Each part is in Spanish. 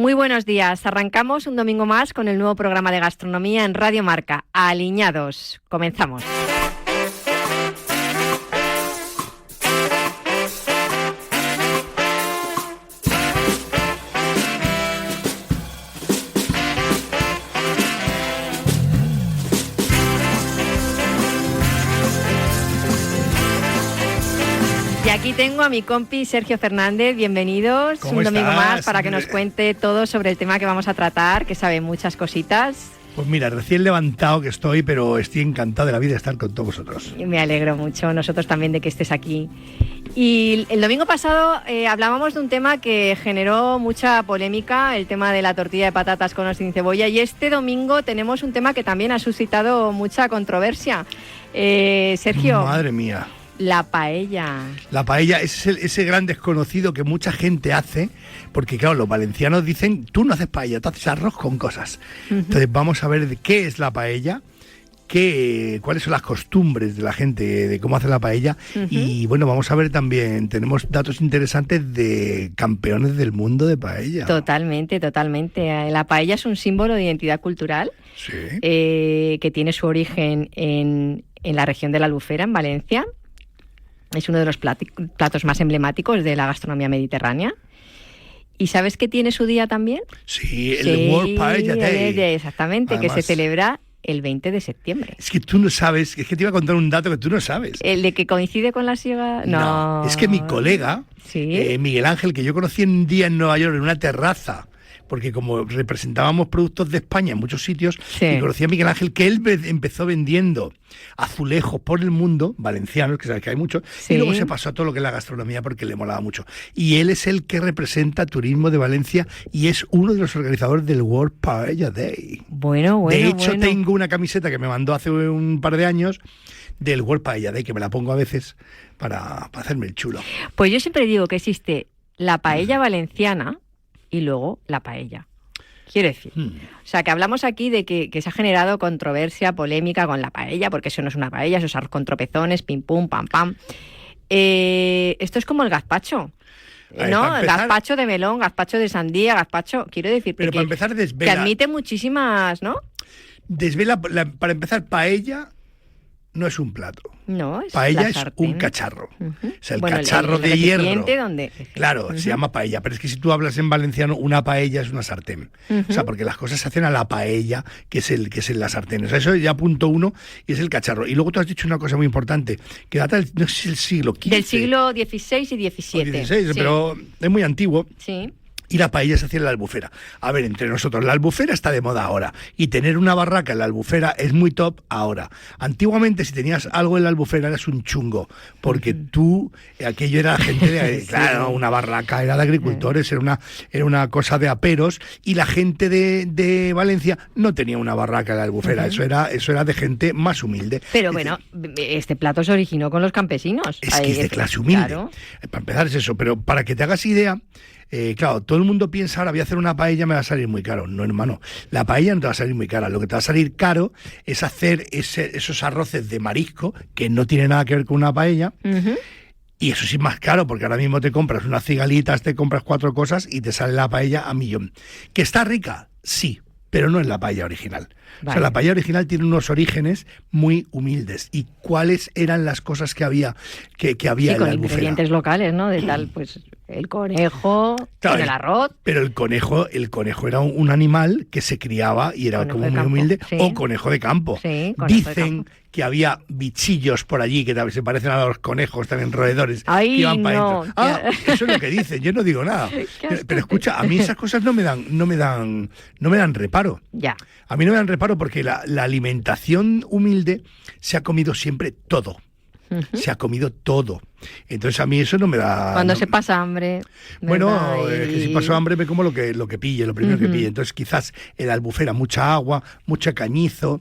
Muy buenos días. Arrancamos un domingo más con el nuevo programa de gastronomía en Radio Marca. Aliñados. Comenzamos. Y aquí tengo a mi compi Sergio Fernández, bienvenidos. Un domingo más para que nos cuente todo sobre el tema que vamos a tratar, que sabe muchas cositas. Pues mira, recién levantado que estoy, pero estoy encantado de la vida de estar con todos vosotros. Y me alegro mucho, nosotros también, de que estés aquí. Y el domingo pasado hablábamos de un tema que generó mucha polémica, el tema de la tortilla de patatas con o sin cebolla, y este domingo tenemos un tema que también ha suscitado mucha controversia. Sergio. Madre mía. La paella. La paella es ese gran desconocido que mucha gente hace, porque claro, los valencianos dicen, tú no haces paella, tú haces arroz con cosas. Entonces vamos a ver de qué es la paella, cuáles son las costumbres de la gente, de cómo hace la paella. Y bueno, vamos a ver también, tenemos datos interesantes de campeones del mundo de paella. Totalmente, totalmente. La paella es un símbolo de identidad cultural, sí. Que tiene su origen en la región de la Albufera, en Valencia. Es uno de los platos más emblemáticos de la gastronomía mediterránea. ¿Y sabes que tiene su día también? Sí, el World Paella Day. Exactamente, además, que se celebra el 20 de septiembre. Es que tú no sabes, es que te iba a contar un dato que tú no sabes. ¿El de que coincide con la siega? No. Es que mi colega, ¿sí? Miguel Ángel, que yo conocí un día en Nueva York en una terraza, porque como representábamos productos de España en muchos sitios, sí, y conocí a Miguel Ángel, que él empezó vendiendo azulejos por el mundo, valencianos, que sabes que hay muchos, sí, y luego se pasó a todo lo que es la gastronomía porque le molaba mucho. Y él es el que representa Turismo de Valencia y es uno de los organizadores del World Paella Day. Bueno. De hecho, tengo una camiseta que me mandó hace un par de años del World Paella Day, que me la pongo a veces para hacerme el chulo. Pues yo siempre digo que existe la paella valenciana y luego la paella. Quiero decir, o sea, que hablamos aquí de que se ha generado controversia, polémica con la paella, porque eso no es una paella, eso es arroz con tropezones, pim pum, pam pam. Esto es como el gazpacho, ¿no? El gazpacho de melón, gazpacho de sandía, gazpacho, quiero decir, pero para empezar, desvela, que admite muchísimas, ¿no? Desvela, para empezar, paella no es un plato. No, es paella es un cacharro. O sea, el cacharro de hierro. Donde... Claro, se llama paella, pero es que si tú hablas en valenciano, una paella es una sartén. O sea, porque las cosas se hacen a la paella, que es en la sartén. O sea, eso ya punto uno, y es el cacharro. Y luego tú has dicho una cosa muy importante, que data no sé si el siglo XV. Del siglo XVI y XVII. Sí. Pero es muy antiguo. Sí. Y la paella se hacía en la Albufera. A ver, entre nosotros, la Albufera está de moda ahora. Y tener una barraca en la Albufera es muy top ahora. Antiguamente, si tenías algo en la Albufera, eras un chungo. Porque tú, aquello era gente de... Sí. Claro, una barraca era de agricultores, era una cosa de aperos. Y la gente de Valencia no tenía una barraca en la Albufera. Eso era de gente más humilde. Pero bueno, este plato se originó con los campesinos. Es que es de clase humilde. Claro. Para empezar es eso. Pero para que te hagas idea... claro, todo el mundo piensa, ahora voy a hacer una paella, me va a salir muy caro. No, hermano, la paella no te va a salir muy cara. Lo que te va a salir caro es hacer esos arroces de marisco, que no tiene nada que ver con una paella. Y eso sí es más caro, porque ahora mismo te compras unas cigalitas, te compras 4 cosas y te sale la paella a millón. ¿Que está rica? Sí, pero no es la paella original. Vale. O sea, la paella original tiene unos orígenes muy humildes. ¿Y cuáles eran las cosas que había que había en la Albufera? Con ingredientes locales, ¿no? De tal, pues... El conejo, claro, el arroz. Pero el conejo era un animal que se criaba y era conejo como muy humilde, sí. O conejo de campo. Sí, dicen que había bichillos por allí que se parecen a los conejos, también roedores, que iban para adentro. Eso es lo que dicen, yo no digo nada. Pero escucha, a mí esas cosas no me dan reparo. Ya. A mí no me dan reparo porque la alimentación humilde se ha comido siempre todo. Se ha comido todo. Entonces a mí eso no me da... Cuando se pasa hambre... Bueno, que si paso hambre me como lo que pille, lo primero que pille. Entonces quizás en la Albufera mucha agua, mucho cañizo.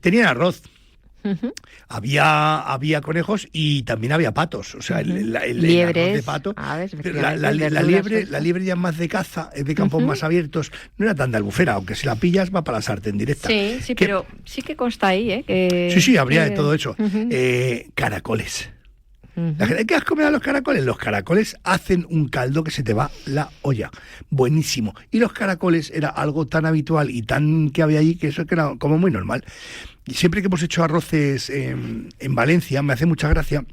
Tenían arroz. Había conejos y también había patos, o sea, el arroz de pato. Pero la liebre ya es más de caza, es de campos más abiertos, no era tan de Albufera, aunque si la pillas va para la sartén directa. Sí, pero sí que consta ahí, Sí, habría de todo eso. Caracoles. La gente, ¿qué has comido a los caracoles? Los caracoles hacen un caldo que se te va la olla. Buenísimo. Y los caracoles era algo tan habitual y tan que había allí que eso que era como muy normal. Y siempre que hemos hecho arroces en Valencia, me hace mucha gracia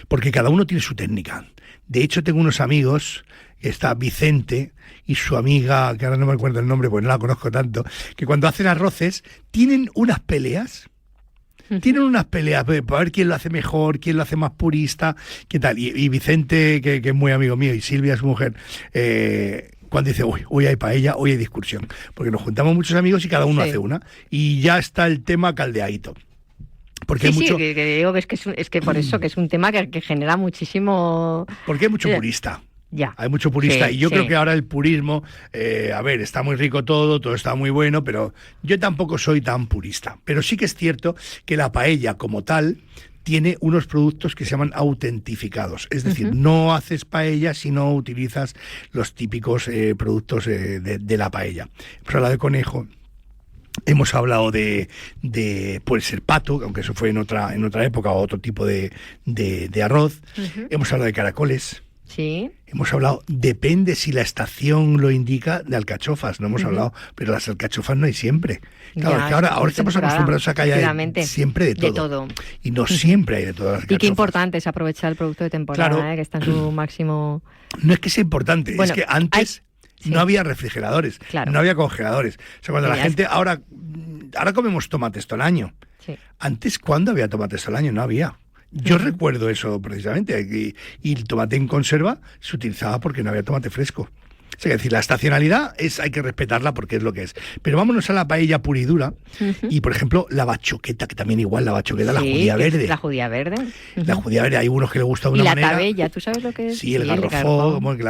porque cada uno tiene su técnica. De hecho, tengo unos amigos, está Vicente y su amiga, que ahora no me acuerdo el nombre, pues no la conozco tanto, que cuando hacen arroces tienen unas peleas. Tienen unas peleas para ver quién lo hace mejor, quién lo hace más purista, qué tal. Y Vicente, que es muy amigo mío, y Silvia, su mujer, cuando dice, hoy hay paella, hoy hay discusión. Porque nos juntamos muchos amigos y cada uno hace una. Y ya está el tema caldeadito. Porque hay mucho... que digo que es que por eso que es un tema que genera muchísimo... Porque hay mucho purista. Ya. Hay mucho purista y yo creo que ahora el purismo, está muy rico todo está muy bueno, pero yo tampoco soy tan purista. Pero sí que es cierto que la paella como tal tiene unos productos que se llaman autentificados. Es decir, no haces paella si no utilizas los típicos productos de la paella. Hemos hablado de conejo. Hemos hablado de puede ser pato, aunque eso fue en otra época, o otro tipo de arroz. Hemos hablado de caracoles. Sí. Hemos hablado, depende si la estación lo indica, de alcachofas, no hemos hablado, pero las alcachofas no hay siempre. Claro, Ya, que ahora estamos acostumbrados a que haya siempre de todo. Y no siempre hay de todas las alcachofas. Y qué importante es aprovechar el producto de temporada, claro, que está en su máximo... No es que sea importante, bueno, es que antes no había refrigeradores, no había congeladores. O sea, cuando la gente... Ahora comemos tomates todo el año. Sí. Antes, ¿cuándo había tomates todo el año? No había. Yo recuerdo eso precisamente, y el tomate en conserva se utilizaba porque no había tomate fresco. O sea, es decir, la estacionalidad hay que respetarla porque es lo que es. Pero vámonos a la paella pura y dura, y por ejemplo, la bachoqueta, que también igual la bachoqueta, la judía verde. La judía verde. La judía verde, hay unos que le gusta de una manera. Y la tabella, ¿tú sabes lo que es? Sí, el garrofó, como que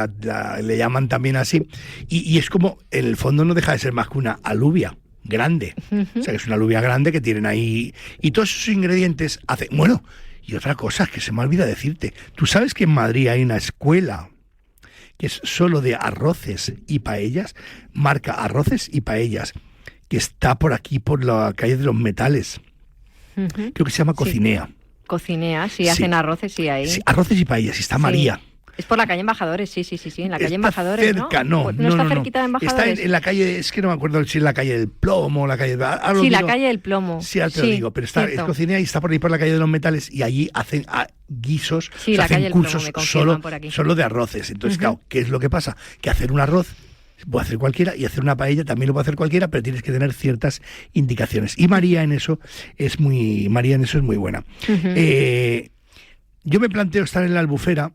le llaman también así. Y es como, en el fondo no deja de ser más que una alubia grande. O sea, que es una alubia grande que tienen ahí. Y todos esos ingredientes hacen... Bueno... Y otra cosa que se me olvida decirte, ¿tú sabes que en Madrid hay una escuela que es solo de arroces y paellas? Marca Arroces y Paellas, que está por aquí, por la calle de los Metales. Creo que se llama Cocinea. Cocinea, sí, hacen arroces y ahí. Sí, arroces y paellas, y está María. Es por la calle Embajadores, sí, en la calle Embajadores, cerca, ¿no? ¿No está cerquita de Embajadores? Está en la calle, es que no me acuerdo si es la calle del Plomo o la calle... la calle del Plomo. Sí, ahora te lo digo, pero es Cocinea y está por ahí por la calle de los Metales y allí hacen guisos, hacen cursos solo de arroces. Entonces, claro, ¿qué es lo que pasa? Que hacer un arroz puede hacer cualquiera y hacer una paella también lo puede hacer cualquiera, pero tienes que tener ciertas indicaciones. Y María en eso es muy buena. Yo me planteo estar en la Albufera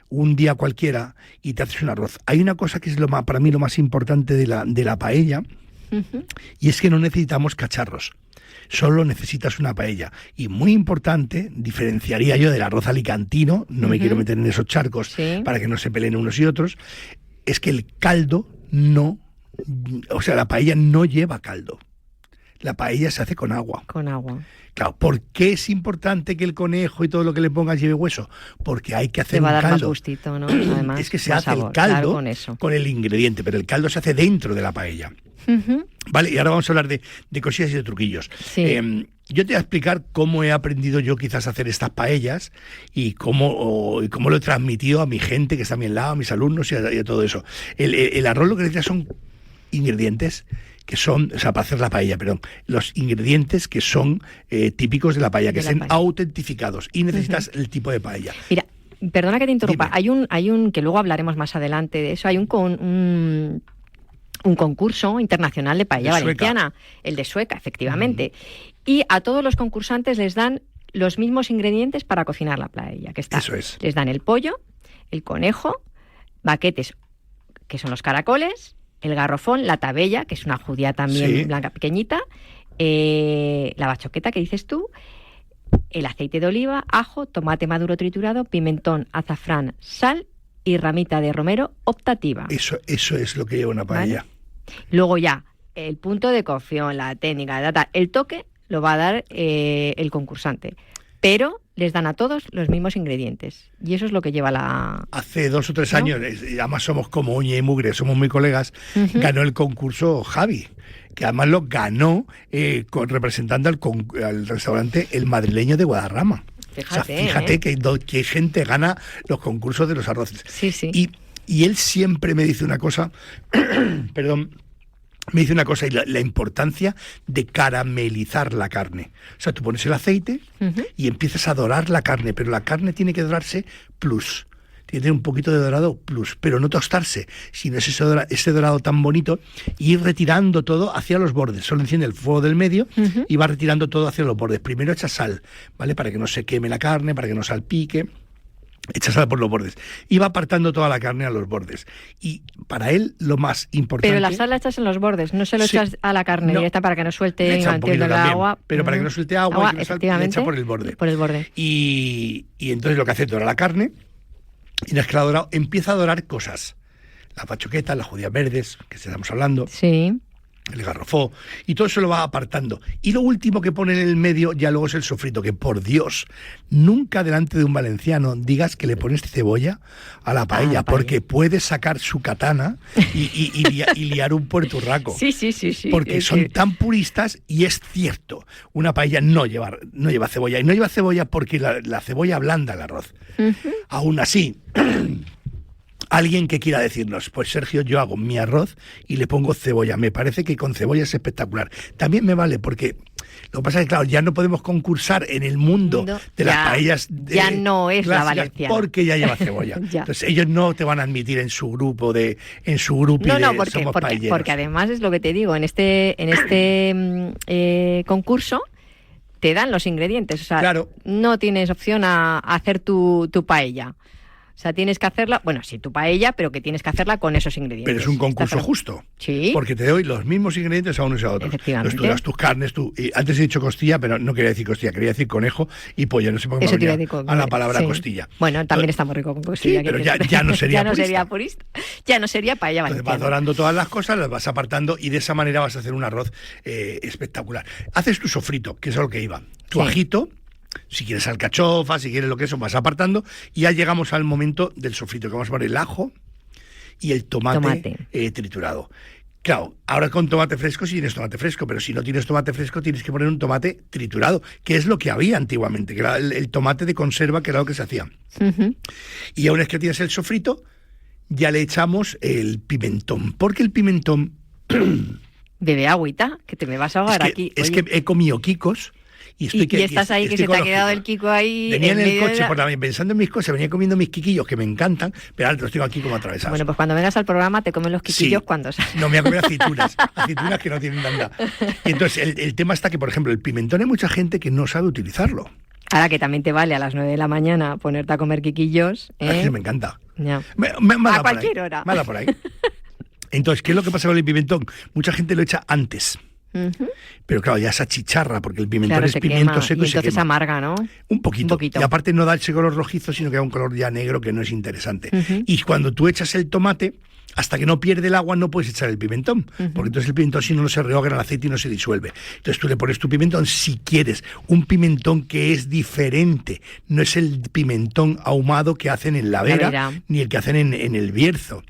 un día cualquiera y te haces un arroz. Hay una cosa que es para mí lo más importante de la paella, y es que no necesitamos cacharros. Solo necesitas una paella. Y muy importante, diferenciaría yo del arroz alicantino, no me quiero meter en esos charcos para que no se peleen unos y otros, es que el caldo la paella no lleva caldo. La paella se hace con agua. Con agua. Claro, ¿por qué es importante que el conejo y todo lo que le pongas lleve hueso? Porque hay que hacer un caldo. Te va a dar más gustito, ¿no? Además, es que se hace el caldo con el ingrediente, pero el caldo se hace dentro de la paella. Vale, y ahora vamos a hablar de cosillas y de truquillos. Sí. Yo te voy a explicar cómo he aprendido yo quizás a hacer estas paellas y cómo lo he transmitido a mi gente que está a mi lado, a mis alumnos y a todo eso. El arroz lo que necesita son ingredientes que son, para hacer la paella, perdón, los ingredientes que son típicos de la paella, que estén autentificados, y necesitas el tipo de paella. Mira, perdona que te interrumpa, hay un que luego hablaremos más adelante de eso, hay un concurso internacional de paella valenciana, el de Sueca, efectivamente, y a todos los concursantes les dan los mismos ingredientes para cocinar la paella, les dan el pollo, el conejo, baquetes, que son los caracoles, el garrofón, la tabella, que es una judía también blanca pequeñita, la bachoqueta que dices tú, el aceite de oliva, ajo, tomate maduro triturado, pimentón, azafrán, sal y ramita de romero optativa. Eso es lo que lleva una paella. ¿Vale? Luego ya, el punto de cocción, la técnica, el toque lo va a dar el concursante. Pero les dan a todos los mismos ingredientes. Y eso es lo que lleva la... Hace 2 o 3 años, además somos como uña y mugre, somos muy colegas, ganó el concurso Javi, que además lo ganó representando al restaurante El Madrileño de Guadarrama. Fíjate, que gente gana los concursos de los arroces. Sí, sí. Y él siempre me dice una cosa, perdón, me dice una cosa, y la importancia de caramelizar la carne. O sea, tú pones el aceite y empiezas a dorar la carne, pero la carne tiene que dorarse plus. Tiene que tener un poquito de dorado plus, pero no tostarse, sino ese dorado tan bonito, y ir retirando todo hacia los bordes. Solo enciende el fuego del medio y va retirando todo hacia los bordes. Primero echa sal, ¿vale? Para que no se queme la carne, para que no salpique. Echa sal por los bordes y va apartando toda la carne a los bordes. Y para él lo más importante... Pero la sal la echas en los bordes, no se lo echas a la carne directa para que no suelte el agua. Pero para que no suelte agua y que no le echa por el borde. Por el borde. Y entonces lo que hace es dorar la carne, y una vez que la ha dorado, empieza a dorar cosas. Las bachoquetas, las judías verdes, que estamos hablando. Sí. El garrofó, y todo eso lo va apartando. Y lo último que pone en el medio ya luego es el sofrito, que por Dios, nunca delante de un valenciano digas que le pones cebolla a la paella, porque puede sacar su katana y liar un puerturraco. Sí. Porque son tan puristas, y es cierto, una paella no lleva cebolla, y no lleva cebolla porque la cebolla ablanda el arroz. Aún así... Alguien que quiera decirnos, pues Sergio, yo hago mi arroz y le pongo cebolla. Me parece que con cebolla es espectacular. También me vale, porque lo que pasa es que, claro, ya no podemos concursar en el mundo de las paellas. Ya no es la valenciana. Porque ya lleva cebolla. Entonces ellos no te van a admitir en su grupo somos paelleros. Porque además es lo que te digo, en este concurso te dan los ingredientes. O sea, claro, no tienes opción a hacer tu paella. O sea, tienes que hacerla, bueno, sí, tu paella, pero que tienes que hacerla con esos ingredientes. Pero es un concurso justo. Sí. Porque te doy los mismos ingredientes a unos y a otros. Efectivamente. Entonces tú das tus carnes, antes he dicho costilla, pero no quería decir costilla, quería decir conejo y pollo. No sé por qué me venía a la palabra costilla. Bueno, también está muy rico con costilla. Sí, pero ya no sería purista. Ya no sería paella valenciana. Entonces vas dorando todas las cosas, las vas apartando, y de esa manera vas a hacer un arroz espectacular. Haces tu sofrito, que es a lo que iba. Tu ajito. Si quieres alcachofa, si quieres lo que eso, vas apartando, y ya llegamos al momento del sofrito, que vamos a poner el ajo y el tomate. Triturado. Claro, ahora con tomate fresco, si tienes tomate fresco, pero si no tienes tomate fresco tienes que poner un tomate triturado, que es lo que había antiguamente, que era el tomate de conserva, que era lo que se hacía. Y una vez que tienes el sofrito, ya le echamos el pimentón, porque el pimentón... Bebe agüita, que te me vas a ahogar aquí. Es que he comido quicos. Y estás ahí, que se te ha quedado el Kiko ahí. Venía en el coche pensando en mis cosas, venía comiendo mis quiquillos que me encantan, pero ahora los tengo aquí como atravesados. Bueno, pues cuando vengas al programa te comen los quiquillos cuando sales. No, me voy a comer aceitunas que no tienen nada. Y entonces el tema está que, por ejemplo, el pimentón, hay mucha gente que no sabe utilizarlo. Ahora que también te vale a las 9 de la mañana ponerte a comer quiquillos. Que me encanta. Ya. A cualquier hora. Mala por ahí. Entonces, ¿qué es lo que pasa con el pimentón? Mucha gente lo echa antes. Pero claro, ya esa chicharra, porque el pimentón es pimiento seco y entonces se amarga, ¿no? Un poquito. Y aparte no da ese color rojizo, sino que da un color ya negro que no es interesante. Y cuando tú echas el tomate, hasta que no pierde el agua no puedes echar el pimentón, porque entonces el pimentón si no se rehoga en el aceite y no se disuelve. Entonces tú le pones tu pimentón, si quieres, un pimentón que es diferente, no es el pimentón ahumado que hacen en la Vera, ni el que hacen en el Bierzo,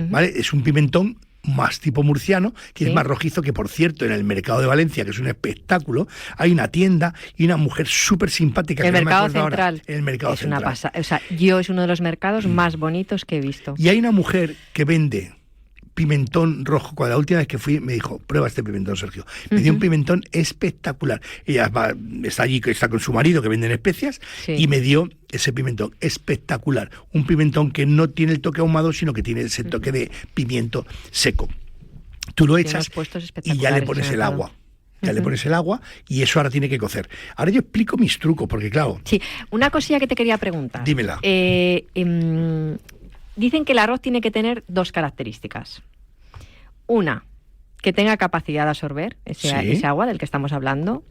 ¿vale? Es un pimentón más tipo murciano, que es más rojizo, que por cierto en el mercado de Valencia, que es un espectáculo, hay una tienda y una mujer súper simpática. El mercado central. El mercado es central. Una pasada. O sea, es uno de los mercados más bonitos que he visto. Y hay una mujer que vende pimentón rojo. Cuando la última vez que fui me dijo, prueba este pimentón, Sergio. Me dio un pimentón espectacular. Ella está allí, está con su marido, que venden especias, y me dio ese pimentón espectacular. Un pimentón que no tiene el toque ahumado, sino que tiene ese toque de pimiento seco. Tú lo echas y ya le pones el agua. Ya le pones el agua y eso ahora tiene que cocer. Ahora yo explico mis trucos, porque claro... Sí, una cosilla que te quería preguntar. Dímela. Dicen que el arroz tiene que tener dos características. Una, que tenga capacidad de absorber ese agua del que estamos hablando.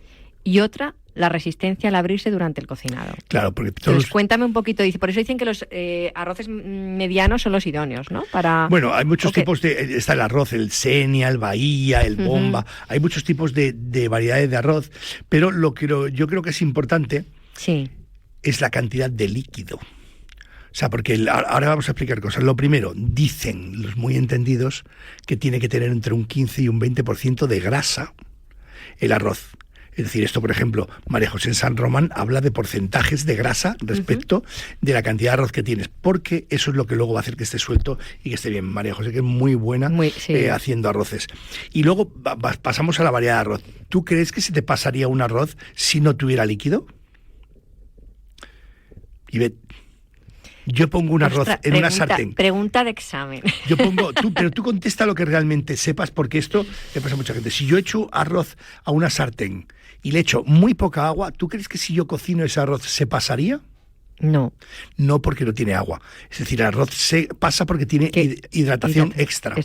Y otra, la resistencia al abrirse durante el cocinado. Claro, porque Entonces, cuéntame un poquito. Por eso dicen que los arroces medianos son los idóneos, ¿no? Bueno, hay muchos tipos está el arroz, el Senia, el Bahía, el Bomba. Hay muchos tipos de variedades de arroz. Pero yo creo que es importante es la cantidad de líquido. O sea, porque ahora vamos a explicar cosas. Lo primero, dicen los muy entendidos que tiene que tener entre un 15 y un 20% de grasa el arroz. Es decir, esto, por ejemplo, María José en San Román habla de porcentajes de grasa respecto de la cantidad de arroz que tienes, porque eso es lo que luego va a hacer que esté suelto y que esté bien. María José, que es muy buena haciendo arroces. Y luego pasamos a la variedad de arroz. ¿Tú crees que se te pasaría un arroz si no tuviera líquido? Ivette, yo pongo un arroz en una sartén. Pregunta de examen. Pero tú contesta lo que realmente sepas, porque esto le pasa a mucha gente. Si yo echo arroz a una sartén y le echo muy poca agua, ¿tú crees que si yo cocino ese arroz se pasaría? No. No, porque no tiene agua. Es decir, el arroz se pasa porque tiene hidratación extra.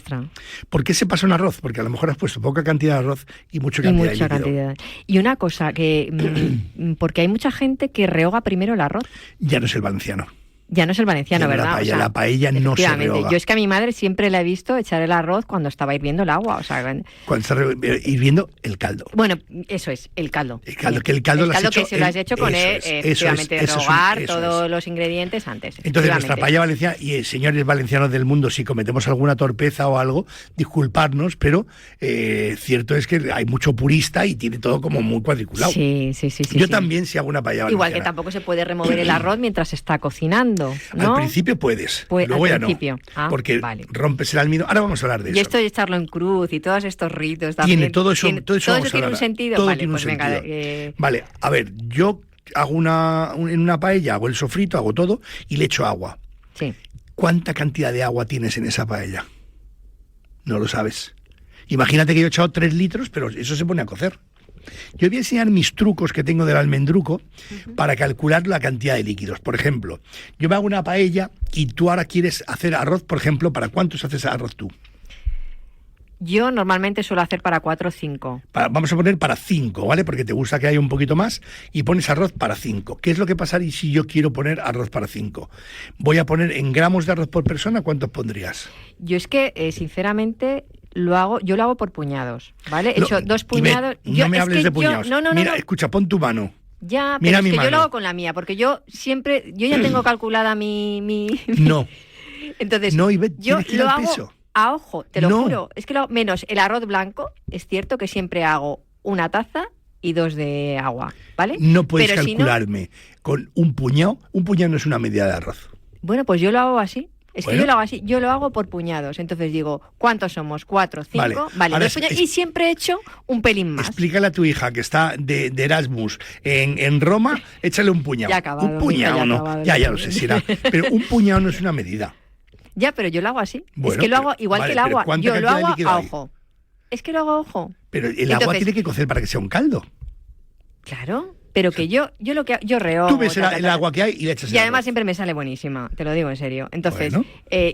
¿Por qué se pasa un arroz? Porque a lo mejor has puesto poca cantidad de arroz y mucha cantidad de líquido. Y una cosa, porque hay mucha gente que rehoga primero el arroz. Ya no es el valenciano. Ya no es el valenciano, ¿verdad? La paella no se rehoga. Yo es que a mi madre siempre la he visto echar el arroz cuando estaba hirviendo el agua. O sea, cuando está hirviendo el caldo. Bueno, eso es, el caldo. El caldo que se lo has hecho con efectivamente rogar todos los ingredientes antes. Entonces, nuestra paella valenciana, y señores valencianos del mundo, si cometemos alguna torpeza o algo, disculparnos, pero cierto es que hay mucho purista y tiene todo como muy cuadriculado. Sí. Yo también, si hago una paella valenciana. Igual que tampoco se puede remover el arroz mientras se está cocinando, ¿no? Al principio puedes, luego ya no, porque rompes el almidón. Ahora vamos a hablar de eso. Y esto de echarlo en cruz y todos estos ritos también. Todo eso tiene un sentido. Todo tiene un sentido. Vale, a ver, yo hago en una paella, hago el sofrito, hago todo y le echo agua. Sí. ¿Cuánta cantidad de agua tienes en esa paella? No lo sabes. Imagínate que yo he echado 3 litros, pero eso se pone a cocer. Yo voy a enseñar mis trucos que tengo del almendruco para calcular la cantidad de líquidos. Por ejemplo, yo me hago una paella y tú ahora quieres hacer arroz, por ejemplo, ¿para cuántos haces arroz tú? Yo normalmente suelo hacer para 4 o 5. Vamos a poner para 5, ¿vale? Porque te gusta que haya un poquito más y pones arroz para 5. ¿Qué es lo que pasaría si yo quiero poner arroz para 5? Voy a poner en gramos de arroz por persona, ¿cuántos pondrías? Yo es que, sinceramente... yo lo hago por puñados, ¿vale? He hecho 2 puñados. No me hables de puñados. Mira, escucha, pon tu mano. Ya, pero es que yo lo hago con la mía, porque yo ya tengo calculada mi... No. Entonces, Ivette, yo lo hago peso. A ojo, te lo juro. Es que menos el arroz blanco, es cierto que siempre hago 1 taza y 2 de agua, ¿vale? No puedes calcularme con un puñado. Un puñado no es una medida de arroz. Bueno, pues yo lo hago así. Que yo lo hago así, yo lo hago por puñados. Entonces digo, ¿cuántos somos? 4, 5, vale 2 puñados. Y siempre he hecho un pelín más. Explícale a tu hija que está de Erasmus en Roma, échale un puñado. Ya ha acabado, un puñado no. Ya lo sé, será. Pero un puñado no es una medida. Ya, pero yo lo hago así. Bueno, es que lo hago igual que el agua. Yo lo hago a ojo. Es que lo hago a ojo. Pero el agua tiene que cocer para que sea un caldo. Claro. Pero que yo rehogo. Tú ves el agua que hay y le echas el Y además arroz. siempre me sale buenísima, te lo digo en serio. Entonces,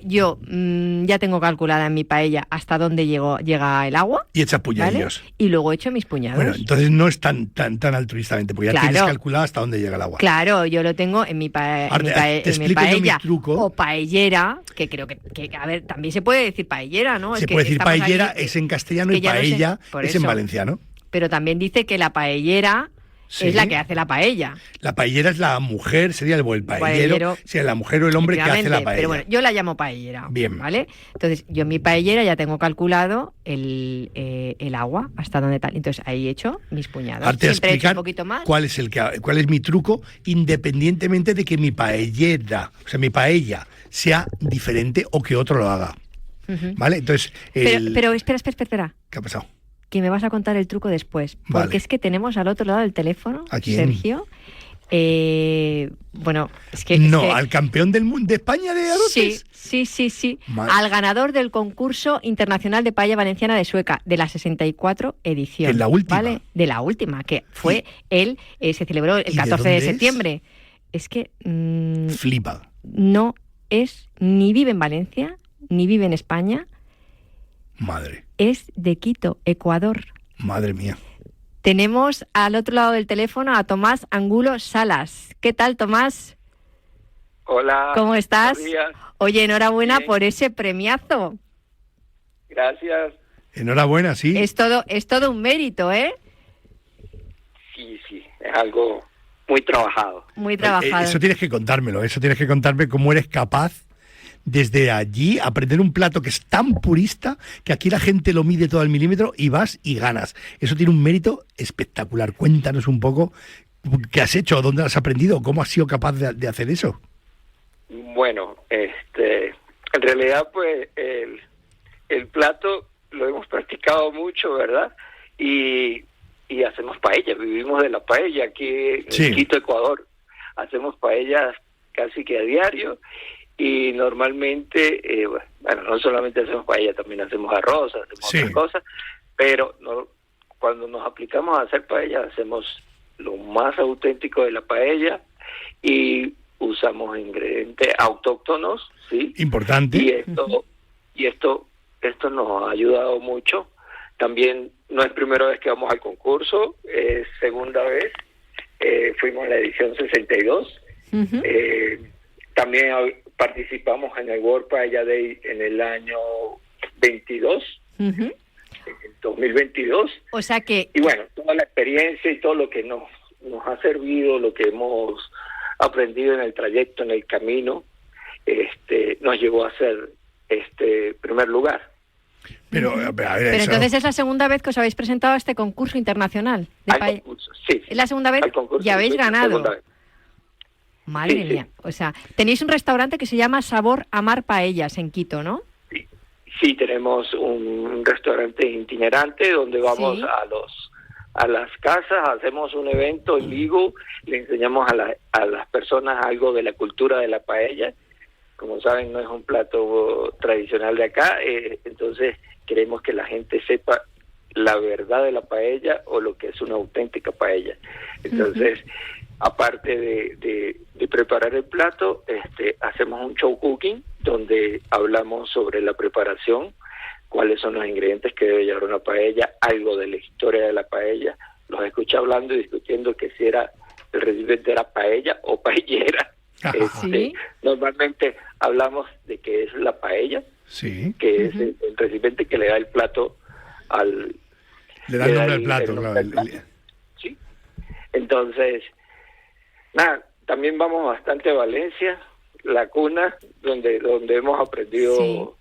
yo ya tengo calculada en mi paella hasta dónde llega el agua. Y echas puñadillos. ¿Vale? Y luego echo mis puñados. Bueno, entonces no es tan altruistamente, porque ya tienes calculado hasta dónde llega el agua. Claro, yo lo tengo en mi paella truco. O paellera, que creo que, a ver, también se puede decir paellera, ¿no? Se puede decir paellera, es en castellano, y paella es en valenciano. Pero también dice que la paellera... Sí. Es la que hace la paella. La paellera es la mujer, sería el paellero, sería la mujer o el hombre que hace la paella. Pero bueno, yo la llamo paellera. Bien. ¿Vale? Entonces, yo en mi paellera ya tengo calculado el agua, hasta dónde tal. Entonces, ahí he hecho mis puñados. Siempre he hecho un poquito más. ¿Cuál es mi truco? Independientemente de que mi paella sea diferente o que otro lo haga. ¿Vale? Entonces, pero espera. ¿Qué ha pasado? Que me vas a contar el truco después, porque es que tenemos al otro lado del teléfono, ¿a quién? Sergio. Bueno, al campeón del mundo de España de arroces. Sí. Al ganador del concurso internacional de paella valenciana de Sueca, de la 64 edición. ¿De la última? ¿Vale? De la última, que fue se celebró el 14 de septiembre. Es que... flipa. No ni vive en Valencia, ni vive en España. Madre. Es de Quito, Ecuador. Madre mía. Tenemos al otro lado del teléfono a Tomás Angulo Salas. ¿Qué tal, Tomás? Hola. ¿Cómo estás? Buenos días. Oye, enhorabuena Bien. por ese premiazo. Gracias. Enhorabuena, sí. Es todo un mérito, ¿eh? Sí, es algo muy trabajado. Muy trabajado. Eso tienes que contármelo, tienes que contarme cómo eres capaz desde allí aprender un plato que es tan purista que aquí la gente lo mide todo al milímetro y vas y ganas. Eso tiene un mérito espectacular. Cuéntanos un poco qué has hecho, dónde has aprendido, cómo has sido capaz de hacer eso. Bueno, en realidad pues el plato lo hemos practicado mucho, ¿verdad? Y hacemos paella, vivimos de la paella aquí en Quito, Ecuador. Hacemos paellas casi que a diario y normalmente, bueno, no solamente hacemos paella, también hacemos arroz, hacemos otras cosas, pero cuando nos aplicamos a hacer paella hacemos lo más auténtico de la paella y usamos ingredientes autóctonos, ¿sí? Importante. Y esto nos ha ayudado mucho. También no es primera vez que vamos al concurso, es segunda vez. Fuimos en la edición 62. Uh-huh. También participamos en el World Paella Day en el año 22, uh-huh. En el 2022. O sea que... Y bueno, toda la experiencia y todo lo que nos ha servido, lo que hemos aprendido en el trayecto, en el camino, nos llevó a ser primer lugar. Pero entonces es la segunda vez que os habéis presentado a este concurso internacional de paella. Concurso, sí. Es la segunda vez y habéis ganado. Madre mía. Sí. O sea, tenéis un restaurante que se llama Sabor Amar Paellas en Quito, ¿no? Sí, tenemos un restaurante itinerante donde vamos a las casas, hacemos un evento en vivo, le enseñamos a las personas algo de la cultura de la paella. Como saben, no es un plato tradicional de acá, entonces queremos que la gente sepa la verdad de la paella o lo que es una auténtica paella. Entonces, aparte de preparar el plato, hacemos un show cooking donde hablamos sobre la preparación, cuáles son los ingredientes que debe llevar una paella, algo de la historia de la paella. Los escuché hablando y discutiendo que si era el recipiente era paella o paellera. ¿Sí? Normalmente hablamos de que es la paella, que es el recipiente que le da el plato al... Le da el nombre al plato, claro. Sí. Entonces, nada, también vamos bastante a Valencia, la cuna, donde hemos aprendido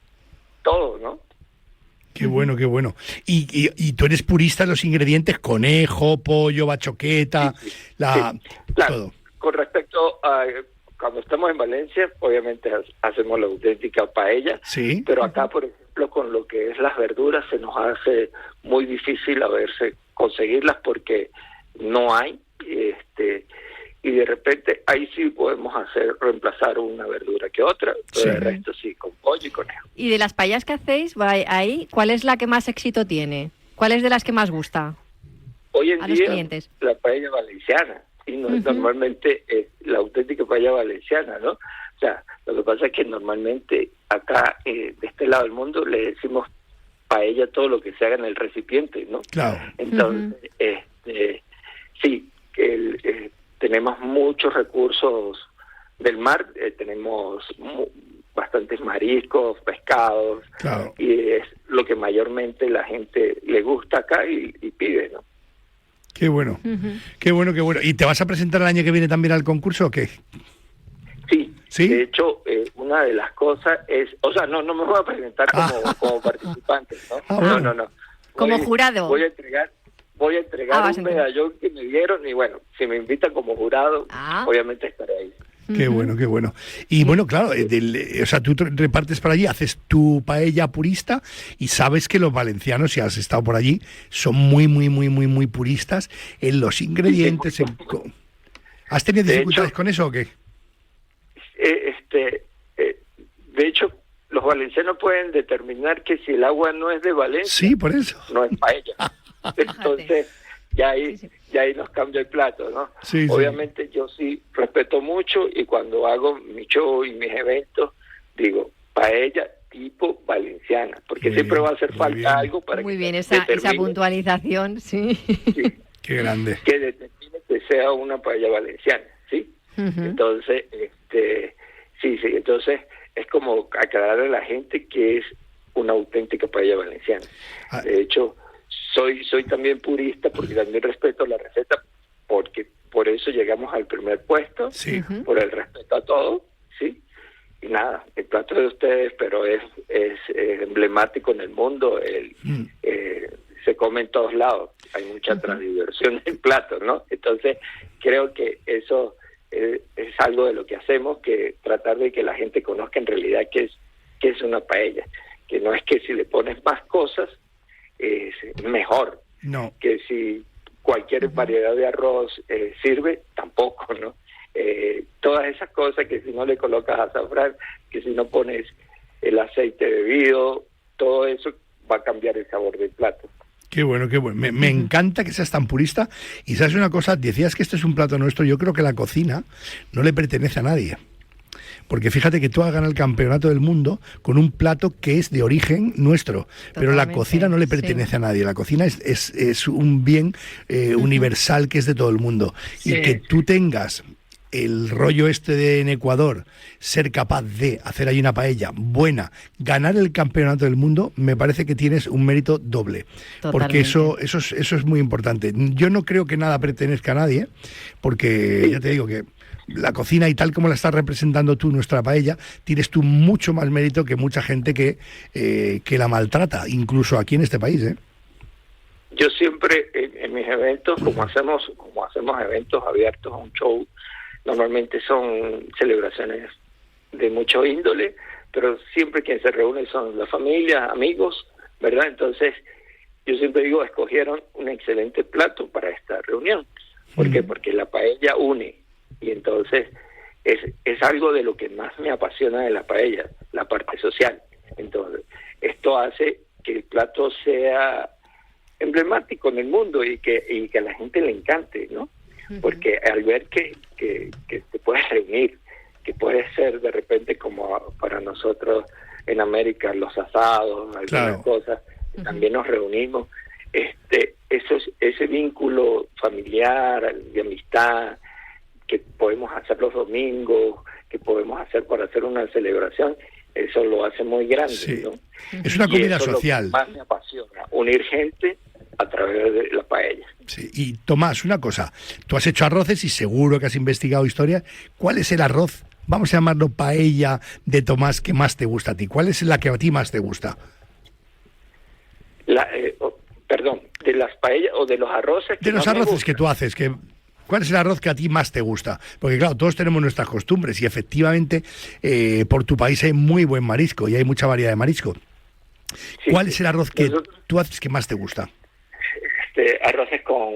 todo, ¿no? Qué bueno, qué bueno. Y tú eres purista de los ingredientes, conejo, pollo, bachoqueta, claro. Todo. Con respecto a... Cuando estamos en Valencia, obviamente hacemos la auténtica paella, pero acá, por ejemplo, con lo que es las verduras, se nos hace muy difícil conseguirlas porque no hay, y de repente ahí sí podemos reemplazar una verdura que otra, pero el resto sí, con pollo y conejo. Y de las paellas que hacéis ahí, ¿cuál es la que más éxito tiene? ¿Cuál es de las que más gusta hoy en a día, los clientes? La paella valenciana. Y normalmente la auténtica paella valenciana, ¿no? O sea, lo que pasa es que normalmente acá, de este lado del mundo, le decimos paella todo lo que se haga en el recipiente, ¿no? Claro. Entonces, tenemos muchos recursos del mar, tenemos bastantes mariscos, pescados, y es lo que mayormente la gente le gusta acá y pide, ¿no? Qué bueno, qué bueno, qué bueno. ¿Y te vas a presentar el año que viene también al concurso o qué? Sí. De hecho, una de las cosas es... O sea, no me voy a presentar como participante, ¿no? No. Como jurado. Voy a entregar un medallón que me dieron y bueno, si me invitan como jurado, obviamente estaré ahí. Qué bueno, qué bueno. Y bueno, claro, o sea, tú repartes por allí, haces tu paella purista y sabes que los valencianos, si has estado por allí, son muy, muy, muy, muy, muy puristas en los ingredientes. ¿Has tenido dificultades con eso o qué? De hecho, los valencianos pueden determinar que si el agua no es de Valencia, por eso. No es paella. Entonces... Ya ahí nos cambia el plato, ¿no? Obviamente yo sí respeto mucho y cuando hago mi show y mis eventos digo paella tipo valenciana, porque siempre va a hacer falta algo para muy bien, esa puntualización, sí. Qué grande. Que determine que sea una paella valenciana, ¿sí? Entonces, entonces es como aclararle a la gente que es una auténtica paella valenciana. De hecho, soy también purista porque también respeto la receta, porque por eso llegamos al primer puesto, por el respeto a todo, ¿sí? nada, el plato de ustedes, pero es emblemático en el mundo, se come en todos lados, hay mucha transdiversión en el plato, ¿no? Entonces creo que eso es algo de lo que hacemos, que tratar de que la gente conozca en realidad qué es una paella, que no es que si le pones más cosas es mejor, no, que si cualquier variedad de arroz sirve, tampoco, ¿no? Todas esas cosas, que si no le colocas azafrán, que si no pones el aceite bebido, todo eso va a cambiar el sabor del plato. Qué bueno, qué bueno. Me encanta que seas tan purista. Y sabes una cosa, decías que este es un plato nuestro. Yo creo que la cocina no le pertenece a nadie. Porque fíjate que tú has ganado el campeonato del mundo con un plato que es de origen nuestro. Totalmente. Pero la cocina no le pertenece a nadie. La cocina es un bien universal que es de todo el mundo. Sí. Y que tú tengas el rollo en Ecuador, ser capaz de hacer ahí una paella buena, ganar el campeonato del mundo, me parece que tienes un mérito doble. Totalmente. Porque eso es muy importante. Yo no creo que nada pertenezca a nadie, porque ya te digo que la cocina y tal como la estás representando tú, nuestra paella, tienes tú mucho más mérito que mucha gente que la maltrata, incluso aquí en este país, ¿eh? Yo siempre en mis eventos, como hacemos eventos abiertos a un show, normalmente son celebraciones de mucho índole, pero siempre quien se reúne son la familia, amigos, ¿verdad? Entonces, yo siempre digo, escogieron un excelente plato para esta reunión. ¿Por qué? Porque la paella une, y entonces es algo de lo que más me apasiona de la paella, la parte social. Entonces, esto hace que el plato sea emblemático en el mundo y que a la gente le encante, ¿no? Porque al ver que te puedes reunir, que puede ser de repente como para nosotros en América los asados, algunas cosas, también nos reunimos, ese vínculo familiar, de amistad, que podemos hacer los domingos, que podemos hacer para hacer una celebración, eso lo hace muy grande, ¿no? Es una comida social. Lo que más me apasiona, unir gente a través de la paella. Sí. Y Tomás, una cosa, tú has hecho arroces y seguro que has investigado historias. ¿Cuál es el arroz, vamos a llamarlo paella, de Tomás que más te gusta a ti? ¿Cuál es la que a ti más te gusta? Perdón, ¿de las paellas o de los arroces? De los arroces que tú haces, ¿cuál es el arroz que a ti más te gusta? Porque claro, todos tenemos nuestras costumbres y efectivamente por tu país hay muy buen marisco y hay mucha variedad de marisco. Sí, ¿cuál es el arroz que tú haces que más te gusta? Arroces con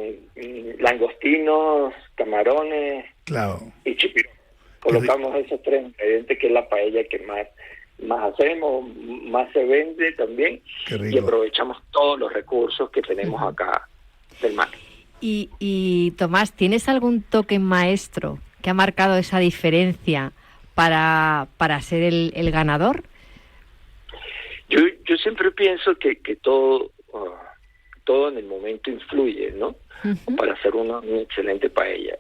langostinos, camarones y chipirón. Colocamos esos 3 ingredientes, que es la paella que más hacemos, más se vende también, y aprovechamos todos los recursos que tenemos acá del mar. Y Tomás, ¿tienes algún toque maestro que ha marcado esa diferencia para ser el ganador? Yo siempre pienso que todo en el momento influye, ¿no? Para hacer una excelente paella.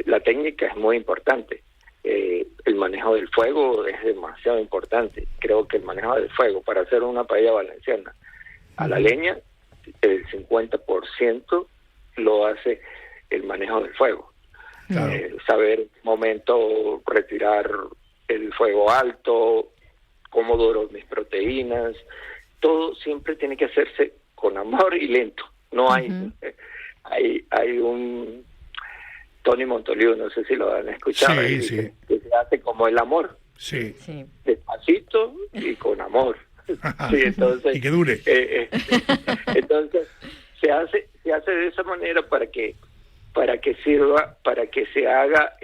La técnica es muy importante. El manejo del fuego es demasiado importante. Creo que el manejo del fuego para hacer una paella valenciana a la leña, el 50% lo hace el manejo del fuego. Saber momento retirar el fuego alto, cómo duro mis proteínas, todo siempre tiene que hacerse con amor y lento. No hay un Tony Montoliu, no sé si lo han escuchado, que se hace como el amor, despacito y con amor. Entonces, y que dure. Entonces se hace de esa manera para que sirva, para que se haga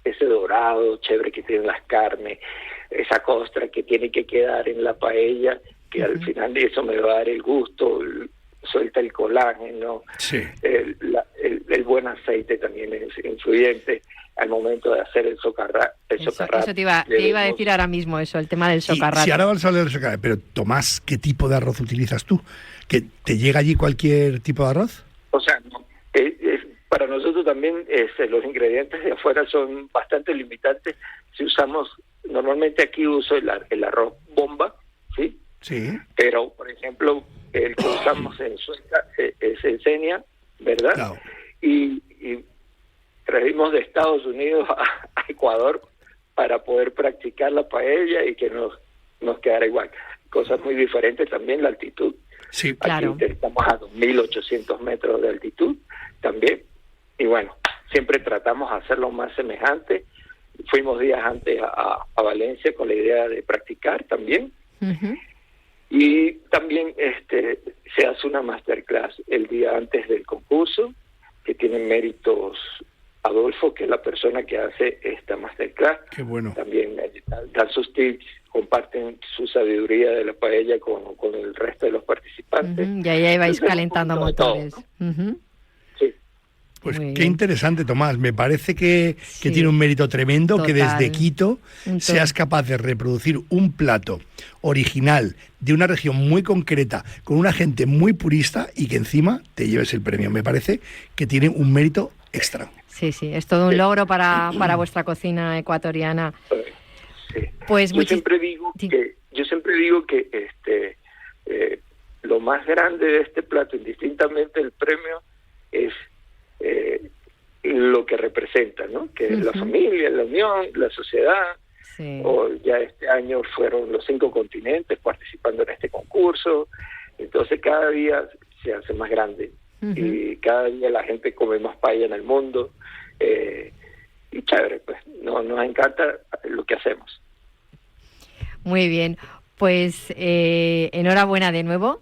ese dorado chévere que tienen las carnes, esa costra que tiene que quedar en la paella, que al final de eso me va a dar el gusto, suelta el colágeno, el buen aceite también es influyente al momento de hacer el socarrat. Eso te iba a decir ahora mismo, eso, el tema del socarrat. Si ahora vamos a hablar del socarrat, pero Tomás, ¿qué tipo de arroz utilizas tú? ¿Que te llega allí cualquier tipo de arroz? O sea, para nosotros también los ingredientes de afuera son bastante limitantes. Si usamos, normalmente aquí uso el arroz bomba, ¿sí? Sí. Pero, por ejemplo, el que usamos en Suecia es Ensenia, ¿verdad? Claro. Y trajimos de Estados Unidos a Ecuador para poder practicar la paella y que nos quedara igual. Cosas muy diferentes también, la altitud. Sí, claro. Aquí estamos a 2.800 metros de altitud también. Y bueno, siempre tratamos de hacerlo más semejante. Fuimos días antes a Valencia con la idea de practicar también. Ujú. Y también se hace una masterclass el día antes del concurso, que tiene méritos Adolfo, que es la persona que hace esta masterclass. qué bueno. También dan sus tips, comparten su sabiduría de la paella con el resto de los participantes. Ujú. Y ahí vais Entonces, calentando un poquito de motores. todo, Ujú. Sí. Pues Muy qué bien. interesante, Tomás. Me parece que Sí. tiene un mérito tremendo que Total. desde Quito Un seas capaz de reproducir un plato original de una región muy concreta, con una gente muy purista y que encima te lleves el premio. Me parece que tiene un mérito extra. Sí, sí, es todo un logro para vuestra cocina ecuatoriana. Sí. Pues yo siempre digo sí. que lo más grande de este plato, indistintamente el premio, es lo que representa, ¿no? Que es la Ujú. familia, la unión, la sociedad. Sí. O ya este año fueron los 5 continentes participando en este concurso. Entonces cada día se hace más grande. Ujú. Y cada día la gente come más paella en el mundo. Y chévere, pues nos encanta lo que hacemos. Muy bien, pues enhorabuena de nuevo,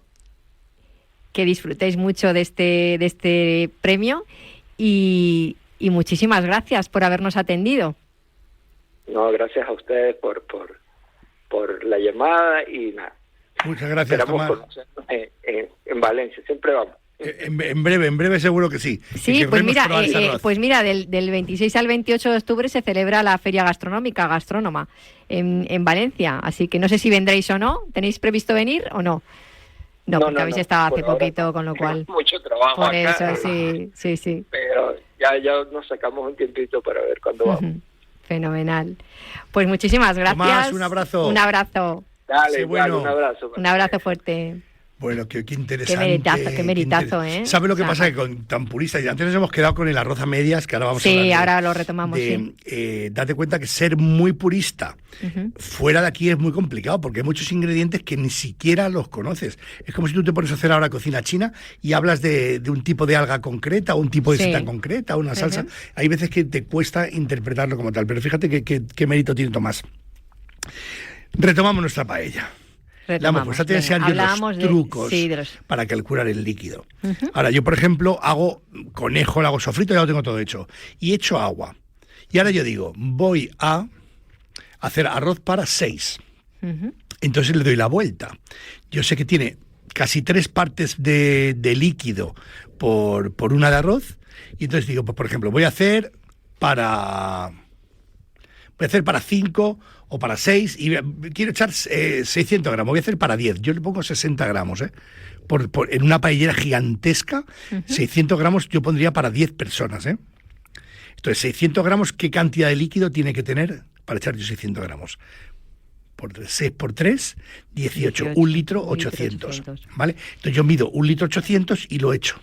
que disfrutéis mucho de este premio y muchísimas gracias por habernos atendido. No, gracias a ustedes por la llamada y nada. Muchas gracias, Esperamos Tomás. conocernos en Valencia, siempre vamos. En breve seguro que sí. Y Sí, que pues podemos mira, probar ese arroz. del 26 al 28 de octubre se celebra la Feria Gastronómica, Gastrónoma, en Valencia, así que no sé si vendréis o no. ¿Tenéis previsto venir o no? No, porque habéis estado hace por ahora poquito, no. con lo cual... Mucho trabajo Por acá, eso, sí. pero ya nos sacamos un tiempito para ver cuándo vamos. Ujú. Fenomenal. Pues muchísimas gracias. Tomás, un abrazo. Un abrazo. Dale, Sí, igual, bueno. un abrazo. Un abrazo fuerte. Bueno, qué interesante. Qué meritazo, ¿eh? ¿Sabes lo que O sea, pasa? Que con tan puristas, y antes nos hemos quedado con el arroz a medias, que ahora vamos a Sí, hablar ahora lo retomamos, sí. Date cuenta que ser muy purista Ujú. fuera de aquí es muy complicado, porque hay muchos ingredientes que ni siquiera los conoces. Es como si tú te pones a hacer ahora cocina china y hablas de un tipo de alga concreta, o un tipo de Sí. seta concreta, una salsa. Ujú. Hay veces que te cuesta interpretarlo como tal, pero fíjate qué mérito tiene Tomás. Retomamos nuestra paella. Retomamos. Pues te voy a Venga, enseñar yo hablábamos los de- trucos sí, de los... para calcular el líquido. Ujú. Ahora, yo, por ejemplo, hago conejo, lo hago sofrito, ya lo tengo todo hecho. Y echo agua. Y ahora yo digo, voy a hacer arroz para 6. Ujú. Entonces le doy la vuelta. Yo sé que tiene casi 3 partes de líquido por una de arroz. Y entonces digo, pues por ejemplo, voy a hacer para 5 o para 6 y quiero echar 600 gramos, voy a hacer para 10, yo le pongo 60 gramos, en una paellera gigantesca, 600 gramos yo pondría para 10 personas, Entonces, 600 gramos, ¿qué cantidad de líquido tiene que tener para echar yo 600 gramos? Por 6 por 3, 18, 1 litro 800, ¿vale? Entonces yo mido 1 litro 800 y lo echo,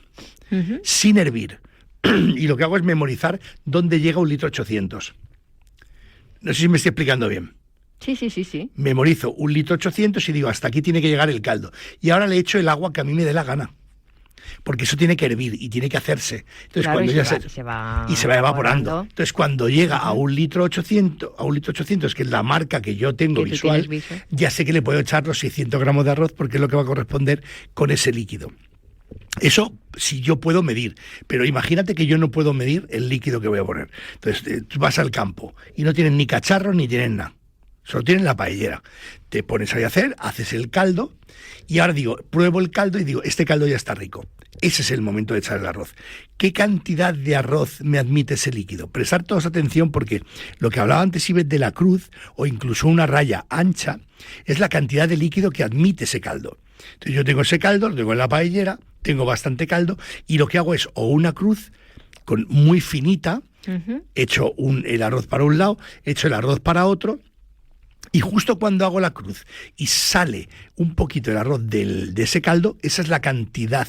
Ujú. sin hervir. Y lo que hago es memorizar dónde llega 1 litro 800. No sé si me estoy explicando bien. Sí. Memorizo 1 litro 800 y digo, hasta aquí tiene que llegar el caldo. Y ahora le echo el agua que a mí me dé la gana. Porque eso tiene que hervir y tiene que hacerse. Entonces, Claro, cuando y ya se va y se va evaporando. evaporando. Entonces, cuando llega a 1 litro 800, que es la marca que yo tengo Que tú visual, tienes visual. ya sé que le puedo echar los 600 gramos de arroz porque es lo que va a corresponder con ese líquido. Eso sí yo puedo medir, pero imagínate que yo no puedo medir el líquido que voy a poner. Entonces tú vas al campo y no tienes ni cacharros ni tienes nada, solo tienes la paellera. Te pones ahí a hacer, haces el caldo y ahora digo, pruebo el caldo y digo, este caldo ya está rico. Ese es el momento de echar el arroz. ¿Qué cantidad de arroz me admite ese líquido? Prestar todos atención porque lo que hablaba antes Ives de la cruz o incluso una raya ancha es la cantidad de líquido que admite ese caldo. Entonces yo tengo ese caldo, lo tengo en la paellera, tengo bastante caldo y lo que hago es o una cruz muy finita, Ujú. echo el arroz para un lado, echo el arroz para otro y justo cuando hago la cruz y sale un poquito el arroz de ese caldo, esa es la cantidad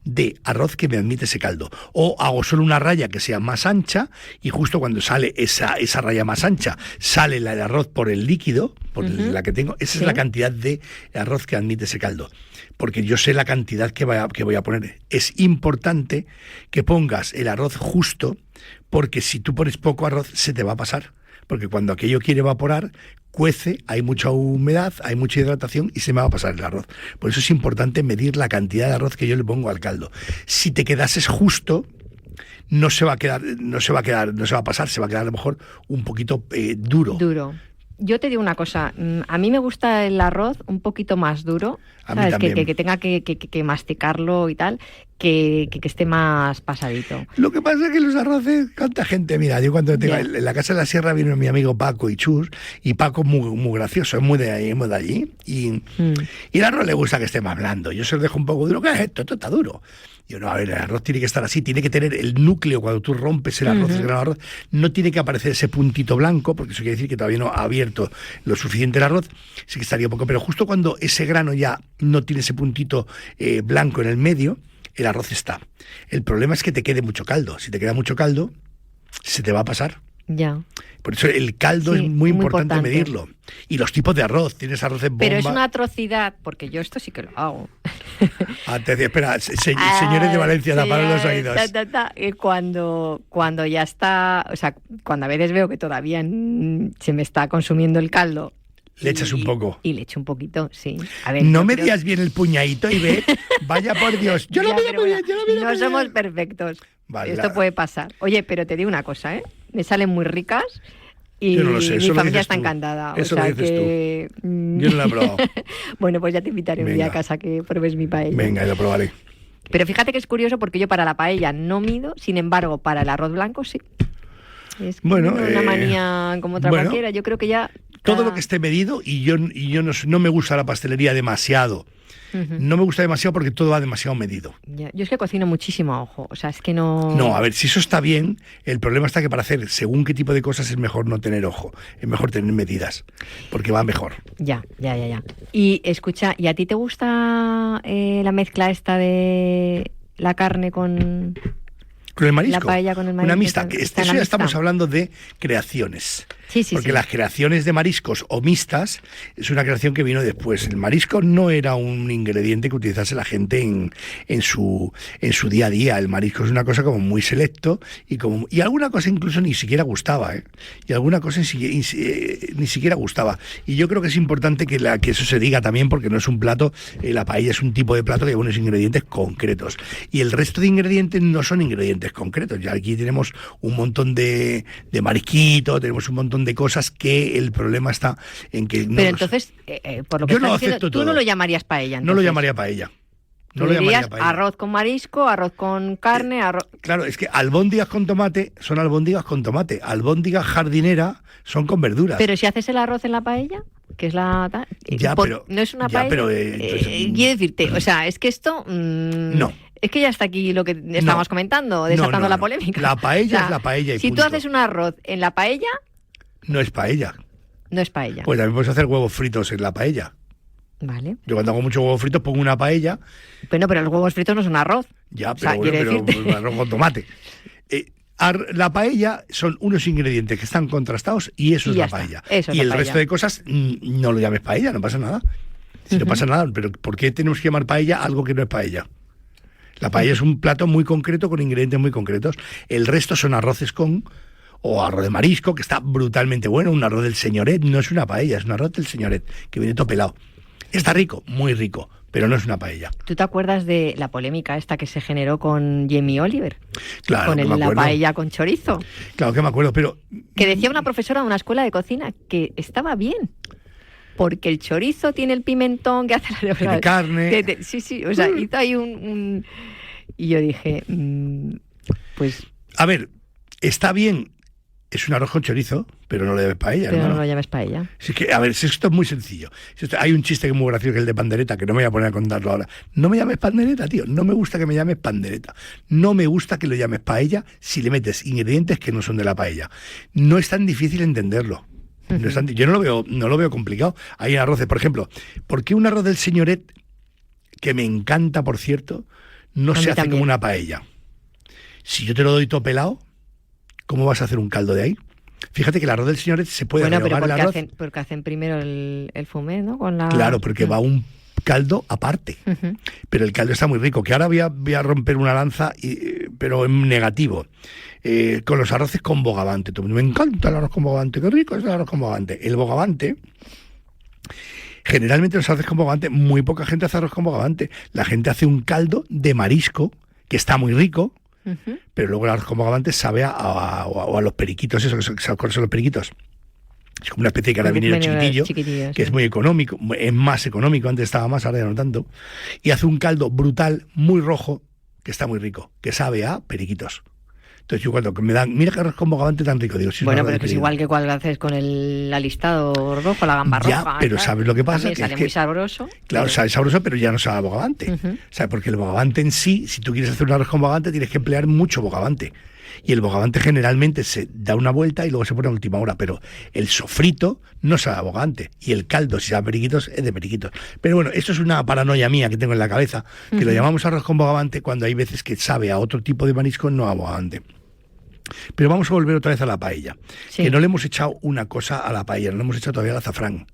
de arroz que me admite ese caldo. O hago solo una raya que sea más ancha y justo cuando sale esa raya más ancha, sale el arroz por el líquido, por la que tengo, esa es la cantidad de arroz que admite ese caldo. Porque yo sé la cantidad que voy a poner. Es importante que pongas el arroz justo, porque si tú pones poco arroz se te va a pasar. Porque cuando aquello quiere evaporar, cuece, hay mucha humedad, hay mucha hidratación y se me va a pasar el arroz. Por eso es importante medir la cantidad de arroz que yo le pongo al caldo. Si te quedases justo, no se va a pasar, se va a quedar a lo mejor un poquito duro. Yo te digo una cosa, a mí me gusta el arroz un poquito más duro, ¿sabes? Que tenga que masticarlo y tal, que esté más pasadito. Lo que pasa es que los arroces, cuánta gente, mira, yo cuando tengo en la casa de la sierra vino mi amigo Paco y Chus, y Paco muy gracioso, es muy de allí, y el arroz le gusta que esté más blando, yo se lo dejo un poco duro, ¿qué es esto? Esto está duro. Yo, no, a ver, el arroz tiene que estar así, tiene que tener el núcleo, cuando tú rompes el arroz, el grano de arroz, no tiene que aparecer ese puntito blanco, porque eso quiere decir que todavía no ha abierto lo suficiente el arroz, sí que estaría poco, pero justo cuando ese grano ya no tiene ese puntito blanco en el medio, el arroz está. El problema es que te quede mucho caldo. Si te queda mucho caldo, se te va a pasar. Ya. Por eso el caldo es muy importante medirlo. Y los tipos de arroz. Tienes arroz en bomba. Pero es una atrocidad, porque yo esto sí que lo hago. Espera, señores de Valencia, taparon los oídos. Cuando ya está, o sea, cuando a veces veo que todavía se me está consumiendo el caldo. Le echas un poco. Y le echo un poquito, sí. A ver, no medías bien el puñadito y ve, vaya por Dios. Yo lo mido muy bien, No somos perfectos. Vale, esto puede pasar. Oye, pero te digo una cosa, ¿eh? Me salen muy ricas y yo no lo sé, mi familia está encantada. Eso o sea lo dices que... tú. Yo no lo he probado. Bueno, pues ya te invitaré un día a casa que pruebes mi paella. Venga, lo probaré. Pero fíjate que es curioso porque yo para la paella no mido, sin embargo, para el arroz blanco sí. Es una manía como otra cualquiera. Yo creo que ya... Todo lo que esté medido, y yo no me gusta la pastelería demasiado. No me gusta demasiado porque todo va demasiado medido. Ya. Yo es que cocino muchísimo a ojo, o sea, es que no... No, a ver, si eso está bien, el problema está que para hacer según qué tipo de cosas es mejor no tener ojo, es mejor tener medidas, porque va mejor. Ya. Y escucha, ¿y a ti te gusta la mezcla esta de la carne con el marisco? La paella con el marisco. Una mixta, eso ya estamos hablando de creaciones. Sí. Porque las creaciones de mariscos o mixtas es una creación que vino después. El marisco no era un ingrediente que utilizase la gente en su día a día. El marisco es una cosa como muy selecto y alguna cosa incluso ni siquiera gustaba, ¿eh? Y alguna cosa ni siquiera gustaba. Y yo creo que es importante que eso se diga también, porque no es un plato, la paella es un tipo de plato que lleva unos ingredientes concretos. Y el resto de ingredientes no son ingredientes concretos. Ya aquí tenemos un montón de marisquito, tenemos un montón de cosas que el problema está en que no. Pero entonces, por lo que estás diciendo, tú no lo llamarías paella. Entonces. No lo llamaría paella. No lo llamaría paella. Arroz con marisco, arroz con carne, arroz... Claro, es que albóndigas con tomate son albóndigas con tomate. Albóndigas jardinera son con verduras. Pero si haces el arroz en la paella, que es la... pero... No es una paella. Quiero decirte, o sea, es que esto... no. Es que ya está aquí lo que estábamos comentando, desatando la polémica. La paella es la paella y si punto. Tú haces un arroz en la paella... No es paella. No es paella. Pues también puedes hacer huevos fritos en la paella. Vale. Yo cuando hago muchos huevos fritos pongo una paella. Pero los huevos fritos no son arroz. Ya, pero arroz con tomate. La paella son unos ingredientes que están contrastados y eso es la paella. Y el resto de cosas no lo llames paella, no pasa nada. No pasa nada, pero ¿por qué tenemos que llamar paella algo que no es paella? La paella es un plato muy concreto con ingredientes muy concretos. El resto son arroces o arroz de marisco, que está brutalmente bueno. Un arroz del señoret no es una paella, es un arroz del señoret, que viene todo pelado. Está rico, muy rico, pero no es una paella. ¿Tú te acuerdas de la polémica esta que se generó con Jamie Oliver? Claro, con la paella con chorizo. Claro que me acuerdo, pero... Que decía una profesora de una escuela de cocina que estaba bien, porque el chorizo tiene el pimentón que hace la... Tiene carne... Sí, o sea, hizo ahí un... Y yo dije, pues... A ver, está bien... Es un arroz con chorizo, pero no lo llames paella. Pero no lo llames paella. Es que, a ver, esto es muy sencillo. Hay un chiste que es muy gracioso, que es el de pandereta, que no me voy a poner a contarlo ahora. No me llames pandereta, tío. No me gusta que me llames pandereta. No me gusta que lo llames paella si le metes ingredientes que no son de la paella. No es tan difícil entenderlo. Yo no lo veo complicado. Hay arroces, por ejemplo, ¿por qué un arroz del señoret, que me encanta, por cierto, no se hace también. como una paella. Si yo te lo doy todo pelado, ¿cómo vas a hacer un caldo de ahí? Fíjate que el arroz del señor se puede Bueno, pero rehogar el arroz. porque hacen primero el fumé, ¿no? Con la... Claro, porque va un caldo aparte. Ujú. Pero el caldo está muy rico, que ahora voy a romper una lanza, pero en negativo. Con los arroces con bogavante. Me encanta el arroz con bogavante, qué rico es el arroz con bogavante. El bogavante, generalmente los arroces con bogavante, muy poca gente hace arroz con bogavante. La gente hace un caldo de marisco, que está muy rico, Ujú. pero luego el arroz con bogavante sabe a los periquitos, eso, ¿cuáles son los periquitos? Es como una especie de carabinero chiquitillo, chiquitillos, que es muy económico, es más económico, antes estaba más, ahora ya no tanto, y hace un caldo brutal, muy rojo, que está muy rico, que sabe a periquitos. Entonces yo cuando me dan, mira que arroz con bogavante tan rico, digo, sí, Bueno, no, pero que es igual que cuando haces con el alistado rojo, la gamba ya, roja. pero tal. ¿sabes lo que pasa? También Que sale es muy que, sabroso. claro, pero- sabe sabroso, pero ya no sabe a bogavante. Ujú. O sea, porque el bogavante en sí, si tú quieres hacer un arroz con bogavante, tienes que emplear mucho bogavante. Y el bogavante generalmente se da una vuelta y luego se pone a última hora, pero el sofrito no sabe a bogavante. Y el caldo, si sabe a periquitos, es de periquitos. Pero bueno, esto es una paranoia mía que tengo en la cabeza, que lo llamamos arroz con bogavante cuando hay veces que sabe a otro tipo de marisco, no a bogavante. Pero vamos a volver otra vez a la paella. Sí. Que no le hemos echado una cosa a la paella, no le hemos echado todavía el azafrán.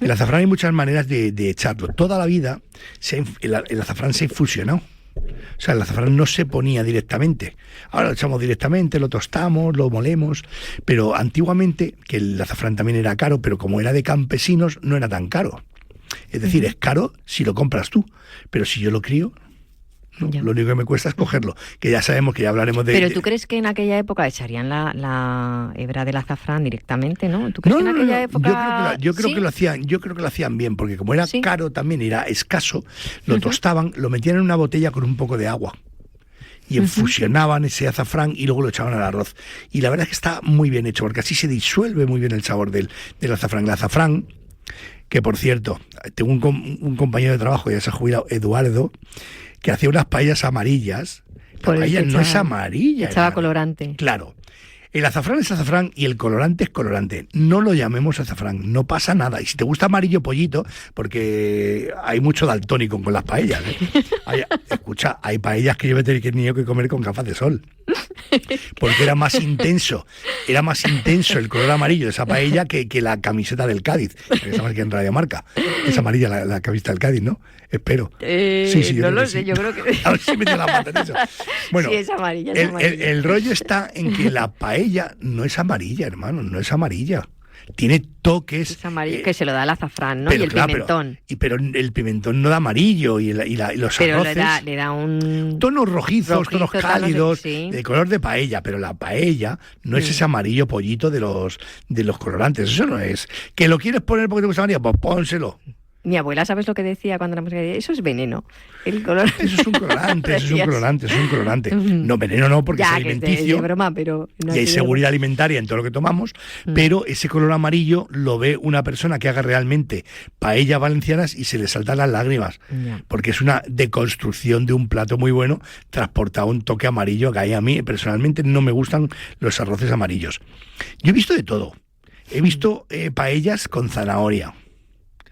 El azafrán hay muchas maneras de echarlo. Toda la vida el azafrán se ha infusionado. O sea, el azafrán no se ponía directamente. Ahora lo echamos directamente, lo tostamos, lo molemos. Pero antiguamente, que el azafrán también era caro, pero como era de campesinos, no era tan caro. Es decir, es caro si lo compras tú. Pero si yo lo crío, no, Ya. lo único que me cuesta es cogerlo. Que ya sabemos que ya hablaremos de... Pero ¿tú crees que en aquella época echarían la hebra del azafrán directamente, no? ¿Tú crees que en aquella época... Yo creo ¿Sí? que lo hacían bien, porque como era ¿Sí? caro también, era escaso, lo tostaban, lo metían en una botella con un poco de agua. Y infusionaban ese azafrán y luego lo echaban al arroz. Y la verdad es que está muy bien hecho, porque así se disuelve muy bien el sabor del azafrán. El azafrán, que por cierto, tengo un compañero de trabajo, ya se ha jubilado, Eduardo, que hacía unas paellas amarillas. La Por el paella que no es echaba- amarilla. echaba hermano. colorante. Claro. El azafrán es azafrán y el colorante es colorante. No lo llamemos azafrán, no pasa nada. Y si te gusta amarillo pollito, porque hay mucho daltónico con las paellas. Escucha, hay paellas que yo he tenido que comer con gafas de sol. Porque era más intenso el color amarillo de esa paella que la camiseta del Cádiz, que estamos aquí en Radio Marca. Es amarilla la camiseta del Cádiz, ¿no? Espero. Sí, yo no creo lo que sé, sí. yo creo que... A ver si metió la pata en eso. Bueno, Sí, es amarilla, es amarilla. el rollo está en que la paella no es amarilla, hermano, no es amarilla. Tiene toques... Es amarillo, que se lo da el azafrán, ¿no? pero Y el claro, pimentón. pero el pimentón no da amarillo y los Pero arroces... le da un... Tonos rojizos, Rojizo, tonos tal, no sé, cálidos, sí. de color de paella, pero la paella no es ese amarillo pollito de los colorantes, eso no es. ¿Que lo quieres poner porque te gusta amarillo? Pues pónselo. Mi abuela, ¿sabes lo que decía cuando éramos pequeños? Eso es veneno. El color... Eso es un colorante, eso es un Decías. colorante, eso es un colorante. Ujú. No, veneno no, porque Ya, es que alimenticio. de broma, pero... no Y hay que- seguridad alimentaria en todo lo que tomamos, pero ese color amarillo lo ve una persona que haga realmente paellas valencianas y se le saltan las lágrimas, Ya. porque es una deconstrucción de un plato muy bueno transportado un toque amarillo que a mí personalmente no me gustan los arroces amarillos. Yo he visto de todo. He visto paellas con zanahoria.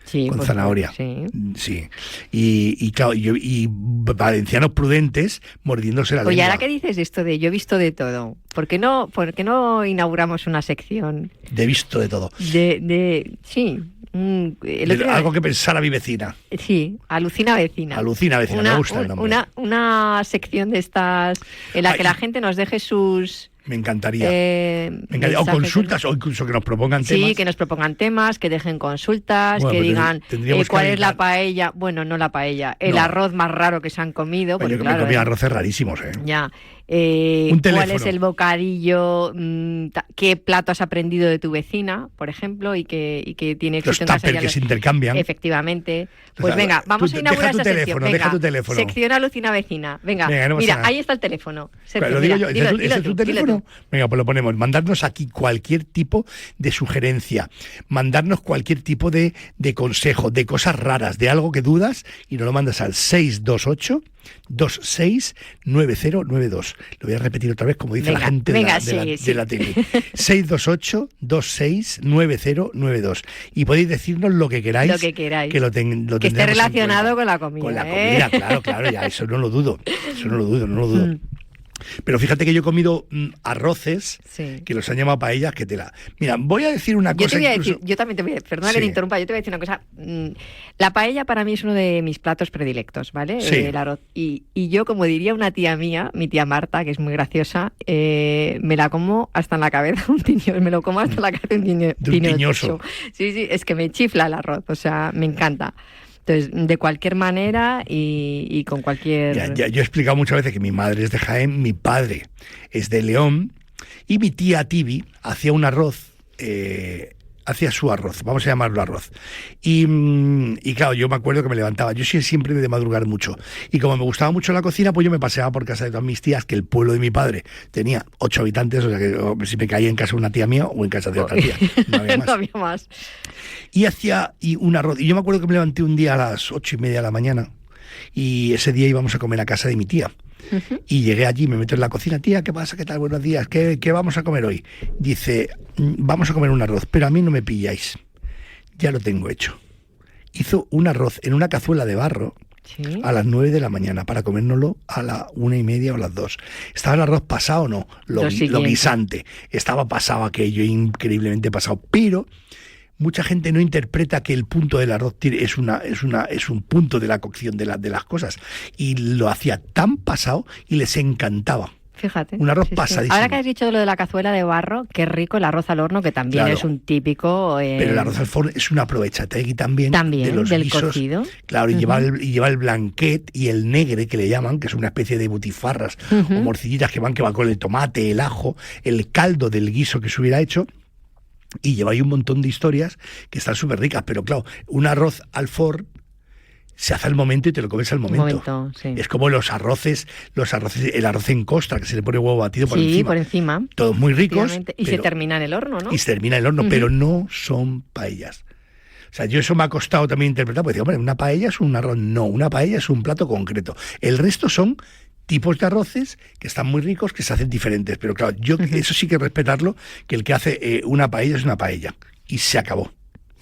Sí, Con pues, zanahoria. Sí. Sí. Y claro, y valencianos prudentes mordiéndose la Oye, lengua. ahora que dices esto de yo he visto de todo, ¿por qué no inauguramos una sección He visto de todo. sí, el otro día- Algo que pensar a mi vecina. sí, alucina vecina. Alucina vecina, me gusta el nombre. Una sección de estas en la Ay. que la gente nos deje sus Me encantaría. O mensajes consultas, o incluso que nos propongan Sí, temas. que nos propongan temas, que dejen consultas, Bueno, que pero digan tendríamos que cuál es la adivinar. paella, bueno, no la paella, el No. arroz más raro que se han comido, Oye, porque yo claro, me comí arroces rarísimos, ¿eh? ya. Un ¿Cuál teléfono. es el bocadillo? ¿Qué plato has aprendido de tu vecina, por ejemplo? Y que tiene Los éxito en casa tuppers ya que lo- se intercambian. Efectivamente. Pues Tú- venga, vamos tú- a inaugurar deja tu esta teléfono, sección. deja Venga, tu teléfono. sección alucina vecina. Venga, Venga, no pasa mira, nada. ahí está el teléfono. Sergio, Lo digo mira, yo, dilo, ¿ese dilo es tu tú, dilo teléfono? tú. Venga, pues lo ponemos. Mandarnos aquí cualquier tipo de sugerencia, mandarnos cualquier tipo de consejo, de cosas raras, de algo que dudas, y nos lo mandas al 628 628-269092. Lo voy a repetir otra vez, como dice la gente de la tele. 628-269092. Y podéis decirnos lo que queráis. Lo que queráis. Que esté relacionado con la comida. Con la comida, claro, ya, eso no lo dudo. Pero fíjate que yo he comido arroces que los han llamado paellas, que tela. Mira, voy a decir una cosa. Yo también te voy a decir, perdona que te interrumpa, yo te voy a decir una cosa. La paella para mí es uno de mis platos predilectos, ¿vale? Sí. El arroz. Y yo, como diría una tía mía, mi tía Marta, que es muy graciosa, me la como hasta en la cabeza me lo como hasta en la cabeza un tiñoso. Sí, es que me chifla el arroz, o sea, me encanta. Entonces, de cualquier manera y con cualquier... Yo he explicado muchas veces que mi madre es de Jaén, mi padre es de León, y mi tía Tibi hacía un arroz, hacía su arroz, vamos a llamarlo arroz. Y claro, yo me acuerdo que me levantaba, yo siempre de madrugar mucho, y como me gustaba mucho la cocina, pues yo me paseaba por casa de todas mis tías, que el pueblo de mi padre tenía 8 habitantes, o sea que si me caía en casa de una tía mía o en casa de otra tía, no había más. Y hacía un arroz, y yo me acuerdo que me levanté un día a las 8:30 de la mañana, y ese día íbamos a comer a casa de mi tía. Y llegué allí, me meto en la cocina, tía, ¿qué pasa? ¿Qué tal? Buenos días, ¿qué vamos a comer hoy? Dice, vamos a comer un arroz, pero a mí no me pilláis, ya lo tengo hecho. Hizo un arroz en una cazuela de barro a las 9 de la mañana para comérnoslo a las 1:30 o a las 2. ¿Estaba el arroz pasado o no? Lo guisante. Estaba pasado aquello, increíblemente pasado, pero... Mucha gente no interpreta que el punto del arroz es un punto de la cocción de las cosas, y lo hacía tan pasado y les encantaba. Fíjate. Un arroz pasadísimo. Ahora que has dicho lo de la cazuela de barro, qué rico el arroz al horno, que también es un típico... Pero el arroz al forno es una aprovechategui también de los del guisos, cocido. Claro, y lleva el blanquet y el negre, que le llaman, que es una especie de butifarras o morcillitas que van con el tomate, el ajo, el caldo del guiso que se hubiera hecho. Y lleva ahí un montón de historias que están súper ricas, pero claro, un arroz al forn se hace al momento y te lo comes al momento. Sí. Es como los arroces, el arroz en costra, que se le pone huevo batido por encima. Sí, por encima. Todos muy ricos. Y se termina en el horno, ¿no? Y se termina en el horno, pero no son paellas. O sea, eso me ha costado también interpretar, porque digo, hombre, una paella es un arroz. No, una paella es un plato concreto. El resto son tipos de arroces que están muy ricos, que se hacen diferentes, pero claro, eso sí que respetarlo, que el que hace una paella es una paella, y se acabó,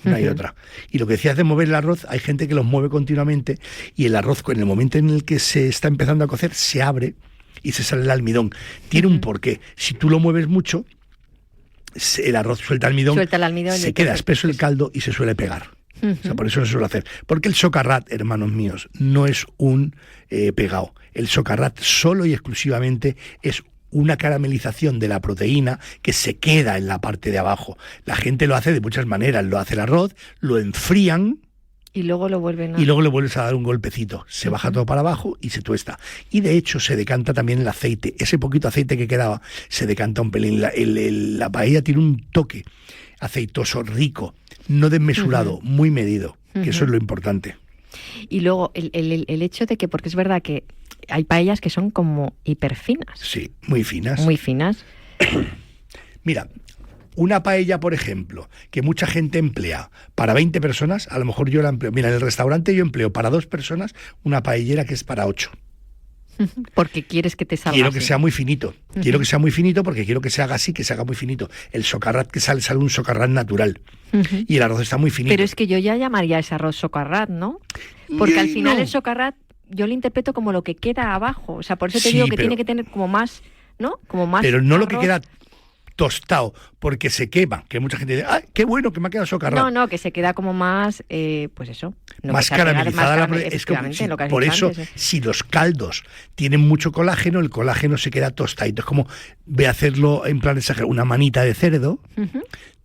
no hay otra. Y lo que decías de mover el arroz, hay gente que los mueve continuamente, y el arroz, en el momento en el que se está empezando a cocer, se abre y se sale el almidón. Tiene un porqué. Si tú lo mueves mucho, el arroz suelta el almidón, se queda espeso el caldo y se suele pegar. O sea, por eso se suele hacer. Porque el socarrat, hermanos míos, no es un pegado. El socarrat solo y exclusivamente es una caramelización de la proteína que se queda en la parte de abajo. La gente lo hace de muchas maneras. Lo hace el arroz, lo enfrían y luego lo vuelven y luego le vuelves a dar un golpecito. Se baja todo para abajo y se tuesta. Y de hecho se decanta también el aceite. Ese poquito aceite que quedaba se decanta un pelín. La paella tiene un toque aceitoso, rico, no desmesurado, muy medido, que eso es lo importante. Y luego el hecho de que, porque es verdad que hay paellas que son como hiperfinas. Sí, muy finas. Muy finas. Mira, una paella, por ejemplo, que mucha gente emplea para 20 personas, a lo mejor yo la empleo. Mira, en el restaurante yo empleo para 2 personas una paellera que es para 8. Porque quieres que te salga Quiero así. que sea muy finito. Quiero que sea muy finito porque quiero que se haga así, que se haga muy finito. El socarrat que sale un socarrat natural. Y el arroz está muy finito. Pero es que yo ya llamaría ese arroz socarrat, ¿no? Porque al final el socarrat yo lo interpreto como lo que queda abajo. O sea, por eso te digo que tiene que tener como más, ¿no? Como más. Pero no arroz. Lo que queda tostado, porque se quema, que mucha gente dice, ¡ay, qué bueno que me ha quedado socarrat! No, que se queda como más, pues eso. Más caramelizada. Por eso, si los caldos tienen mucho colágeno, el colágeno se queda tostadito. Es como, ve a hacerlo en plan exagerado, una manita de cerdo,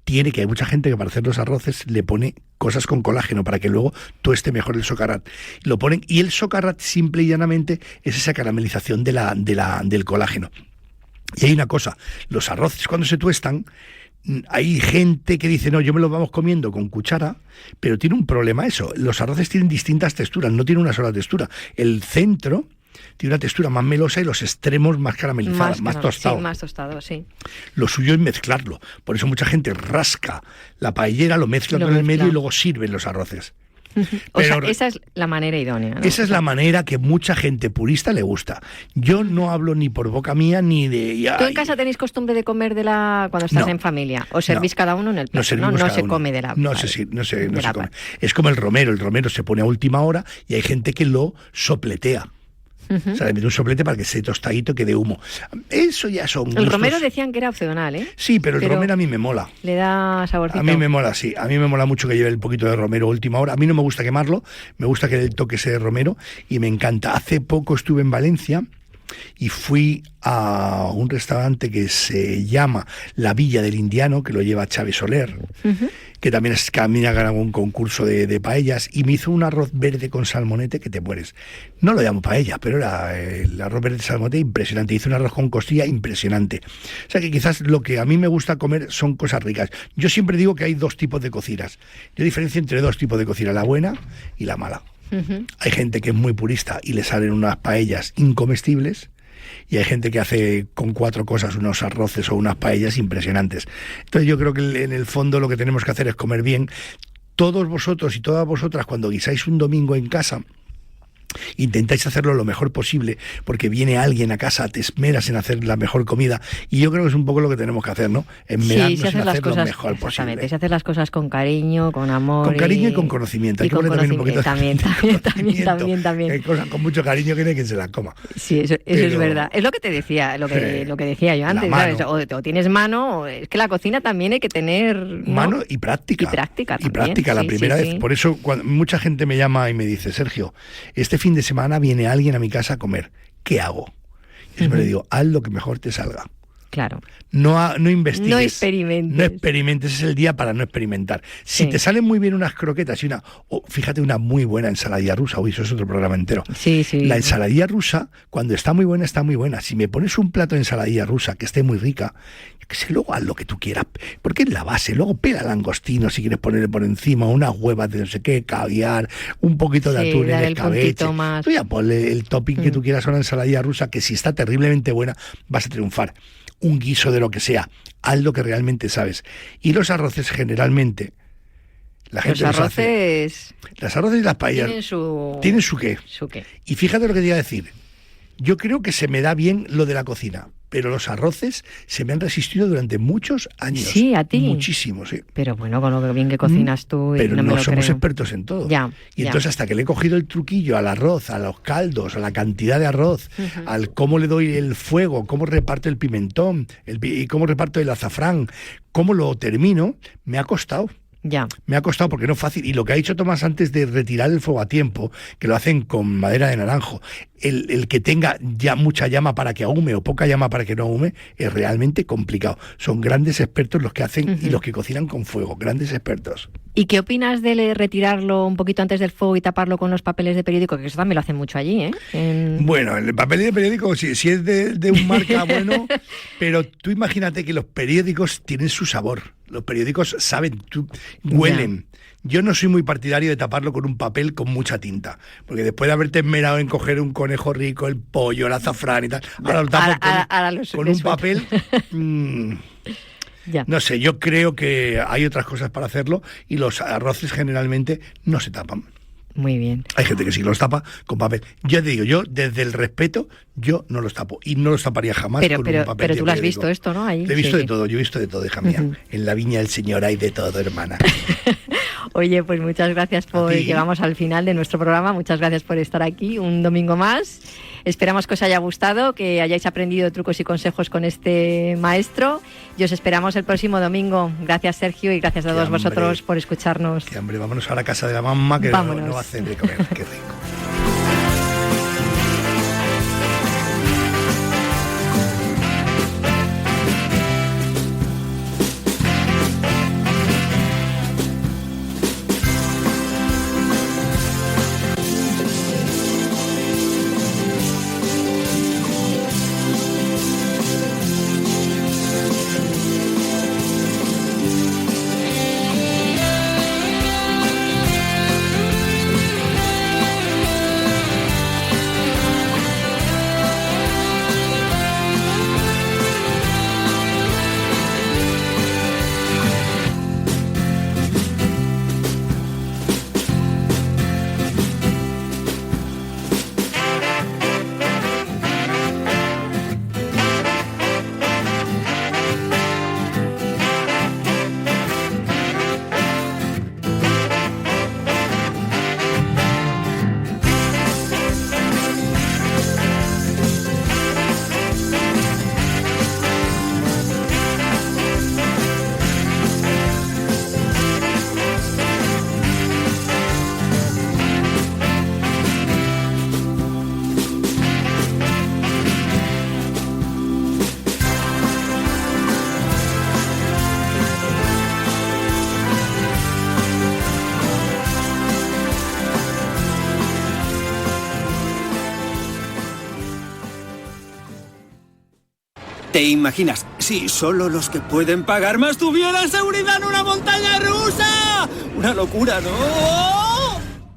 que hay mucha gente que para hacer los arroces le pone cosas con colágeno para que luego tueste mejor el socarrat. Lo ponen, y el socarrat simple y llanamente es esa caramelización del colágeno. Y hay una cosa, los arroces cuando se tuestan, hay gente que dice, no, yo me los vamos comiendo con cuchara, pero tiene un problema eso. Los arroces tienen distintas texturas, no tienen una sola textura. El centro tiene una textura más melosa y los extremos más caramelizados, más tostados. Sí, más tostados, sí. Lo suyo es mezclarlo. Por eso mucha gente rasca la paellera, lo mezcla con el medio y luego sirven los arroces. O sea, esa es la manera idónea, ¿no? Esa es la manera que mucha gente purista le gusta. Yo no hablo ni por boca mía ni de... ¿Tú en casa tenéis costumbre de comer cuando estás en familia? ¿O servís cada uno en el plato? No se come de la... No se come. Es como el romero se pone a última hora y hay gente que lo sopletea. O sea, le mete un soplete para que se tostadito, que dé humo. Eso ya son gustos. El romero decían que era opcional, ¿eh? Sí, pero el romero a mí me mola. Le da saborcito. A mí me mola, sí. A mí me mola mucho que lleve el poquito de romero a última hora. A mí no me gusta quemarlo, me gusta que el toque sea de romero y me encanta. Hace poco estuve en Valencia y fui a un restaurante que se llama La Villa del Indiano, que lo lleva Chávez Soler, que también ha ganado un concurso de paellas, y me hizo un arroz verde con salmonete que te mueres. No lo llamo paella, pero era el arroz verde de salmonete impresionante. Hizo un arroz con costilla impresionante. O sea que quizás lo que a mí me gusta comer son cosas ricas. Yo siempre digo que hay dos tipos de cocinas. Yo diferencio entre dos tipos de cocina, la buena y la mala. Hay gente que es muy purista y le salen unas paellas incomestibles, y hay gente que hace con 4 cosas unos arroces o unas paellas impresionantes. Entonces yo creo que en el fondo lo que tenemos que hacer es comer bien. Todos vosotros y todas vosotras, cuando guisáis un domingo en casa, intentáis hacerlo lo mejor posible, porque viene alguien a casa, te esmeras en hacer la mejor comida, y yo creo que es un poco lo que tenemos que hacer, ¿no? Esmerarnos en hacer lo mejor posible. Si haces las cosas con cariño, con amor. Con cariño y con conocimiento. Hay que poner también un poquito también. Hay cosas con mucho cariño que no hay quien se las coma. Sí, eso es verdad. Es lo que te decía, lo que decía yo antes, ¿sabes? O tienes mano, es que la cocina también hay que tener mano y práctica. Y práctica la primera vez. Por eso cuando mucha gente me llama y me dice, Sergio, este fin de semana viene alguien a mi casa a comer, ¿qué hago? Y yo me le digo, haz lo que mejor te salga. Claro. No investigues. No experimentes. No experimentes, es el día para no experimentar. Si te salen muy bien unas croquetas y fíjate, una muy buena ensaladilla rusa, eso es otro programa entero. Sí. La ensaladilla rusa, cuando está muy buena, está muy buena. Si me pones un plato de ensaladilla rusa que esté muy rica, yo qué sé, luego haz lo que tú quieras, porque es la base. Luego pela langostino si quieres ponerle por encima, unas huevas de no sé qué, caviar, un poquito de atún en escabeche. Tú ya ponle el topping que tú quieras a una ensaladilla rusa, que si está terriblemente buena, vas a triunfar. Un guiso de lo que sea, haz lo que realmente sabes. Y los arroces generalmente, la gente los arroces y las paellas tienen su qué. Y fíjate lo que te iba a decir. Yo creo que se me da bien lo de la cocina, pero los arroces se me han resistido durante muchos años. Sí, a ti. Muchísimo, sí. Pero bueno, con lo bien que cocinas tú. Pero no somos expertos en todo. Entonces hasta que le he cogido el truquillo al arroz, a los caldos, a la cantidad de arroz, al cómo le doy el fuego, cómo reparto el pimentón, y cómo reparto el azafrán, cómo lo termino, me ha costado. Me ha costado porque no es fácil. Y lo que ha dicho Tomás antes de retirar el fuego a tiempo, que lo hacen con madera de naranjo, el que tenga ya mucha llama para que ahume o poca llama para que no ahume, es realmente complicado. Son grandes expertos los que hacen y los que cocinan con fuego, grandes expertos. ¿Y qué opinas de retirarlo un poquito antes del fuego y taparlo con los papeles de periódico? Que eso también lo hacen mucho allí, ¿eh? Bueno, el papel de periódico, si es de un marca bueno, pero tú imagínate que los periódicos tienen su sabor. Los periódicos saben, huelen. Yo no soy muy partidario de taparlo con un papel con mucha tinta, porque después de haberte esmerado en coger un conejo rico, el pollo, el azafrán y tal, ahora lo tapo con un papel. No sé, yo creo que hay otras cosas para hacerlo y los arroces generalmente no se tapan. Muy bien. Hay gente que sí los tapa con papel. Yo te digo, yo desde el respeto, yo no los tapo y no los taparía jamás con un papel. Pero tú lo has visto esto, ¿no? Ahí. He visto de todo, yo he visto de todo, hija mía. En la viña del Señor hay de todo, hermana. Oye, pues muchas gracias por... Llegamos al final de nuestro programa. Muchas gracias por estar aquí un domingo más. Esperamos que os haya gustado, que hayáis aprendido trucos y consejos con este maestro. Y os esperamos el próximo domingo. Gracias, Sergio, y gracias a todos vosotros por escucharnos. Qué hambre, vámonos a la casa de la mamá, que no va a hacer de comer. Qué rico. ¿Te imaginas si solo los que pueden pagar más tuvieran seguridad en una montaña rusa? ¡Una locura, ¿no?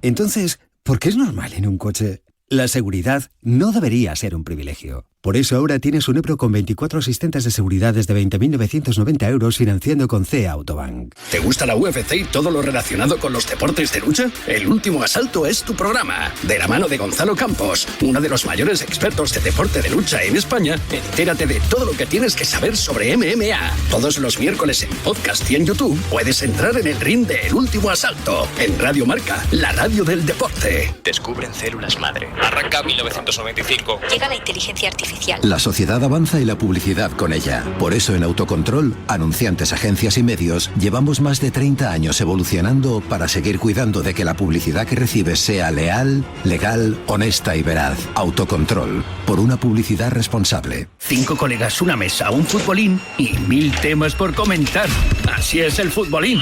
Entonces, ¿por qué es normal en un coche? La seguridad no debería ser un privilegio. Por eso ahora tienes un Ebro con 24 asistentes de seguridad desde 20.990 euros financiando con CEA Autobank. ¿Te gusta la UFC y todo lo relacionado con los deportes de lucha? El Último Asalto es tu programa. De la mano de Gonzalo Campos, uno de los mayores expertos de deporte de lucha en España, entérate de todo lo que tienes que saber sobre MMA. Todos los miércoles en podcast y en YouTube puedes entrar en el ring de El Último Asalto. En Radio Marca, la radio del deporte. Descubren células madre. Arranca 1995. Llega la inteligencia artificial. La sociedad avanza y la publicidad con ella. Por eso en Autocontrol, anunciantes, agencias y medios, llevamos más de 30 años evolucionando para seguir cuidando de que la publicidad que recibes sea leal, legal, honesta y veraz. Autocontrol, por una publicidad responsable. 5 colegas, una mesa, un futbolín y 1000 temas por comentar. Así es el futbolín.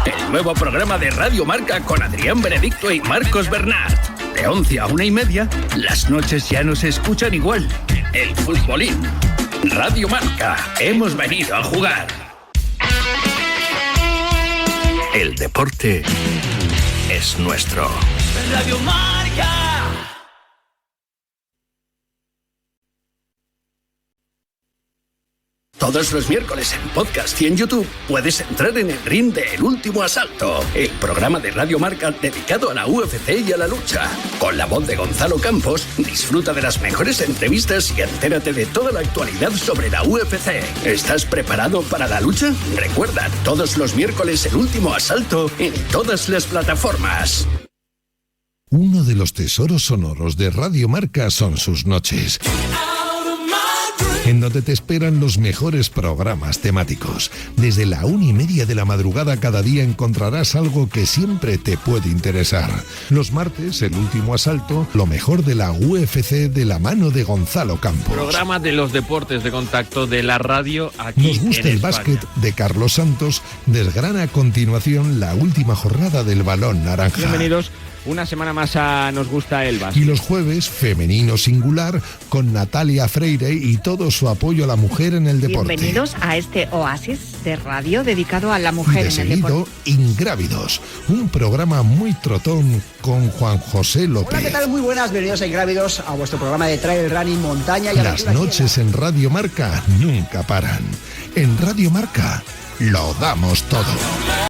El nuevo programa de Radio Marca con Adrián Benedicto y Marcos Bernat. De 11 a 1:30, las noches ya no se escuchan igual. El futbolín. Radio Marca. Hemos venido a jugar. El deporte es nuestro. Radio Marca. Todos los miércoles en podcast y en YouTube puedes entrar en el ring de El Último Asalto, el programa de Radio Marca dedicado a la UFC y a la lucha. Con la voz de Gonzalo Campos, disfruta de las mejores entrevistas y entérate de toda la actualidad sobre la UFC. ¿Estás preparado para la lucha? Recuerda, todos los miércoles El Último Asalto en todas las plataformas. Uno de los tesoros sonoros de Radio Marca son sus noches, en donde te esperan los mejores programas temáticos. Desde la 1:30 de la madrugada cada día encontrarás algo que siempre te puede interesar. Los martes, El Último Asalto, lo mejor de la UFC de la mano de Gonzalo Campos. Programa de los deportes de contacto de la radio aquí. Nos gusta el básquet de Carlos Santos, desgrana a continuación la última jornada del Balón Naranja. Bienvenidos una semana más a Nos gusta el básquet. Y los jueves, Femenino Singular, con Natalia Freire y todo su apoyo a la mujer en el deporte. Bienvenidos a este oasis de radio dedicado a la mujer en el deporte. Ingrávidos, un programa muy trotón con Juan José López. Hola, ¿qué tal? Muy buenas, bienvenidos a Ingrávidos, a vuestro programa de trail running, montaña y las noches en Radio Marca nunca paran. En Radio Marca lo damos todo.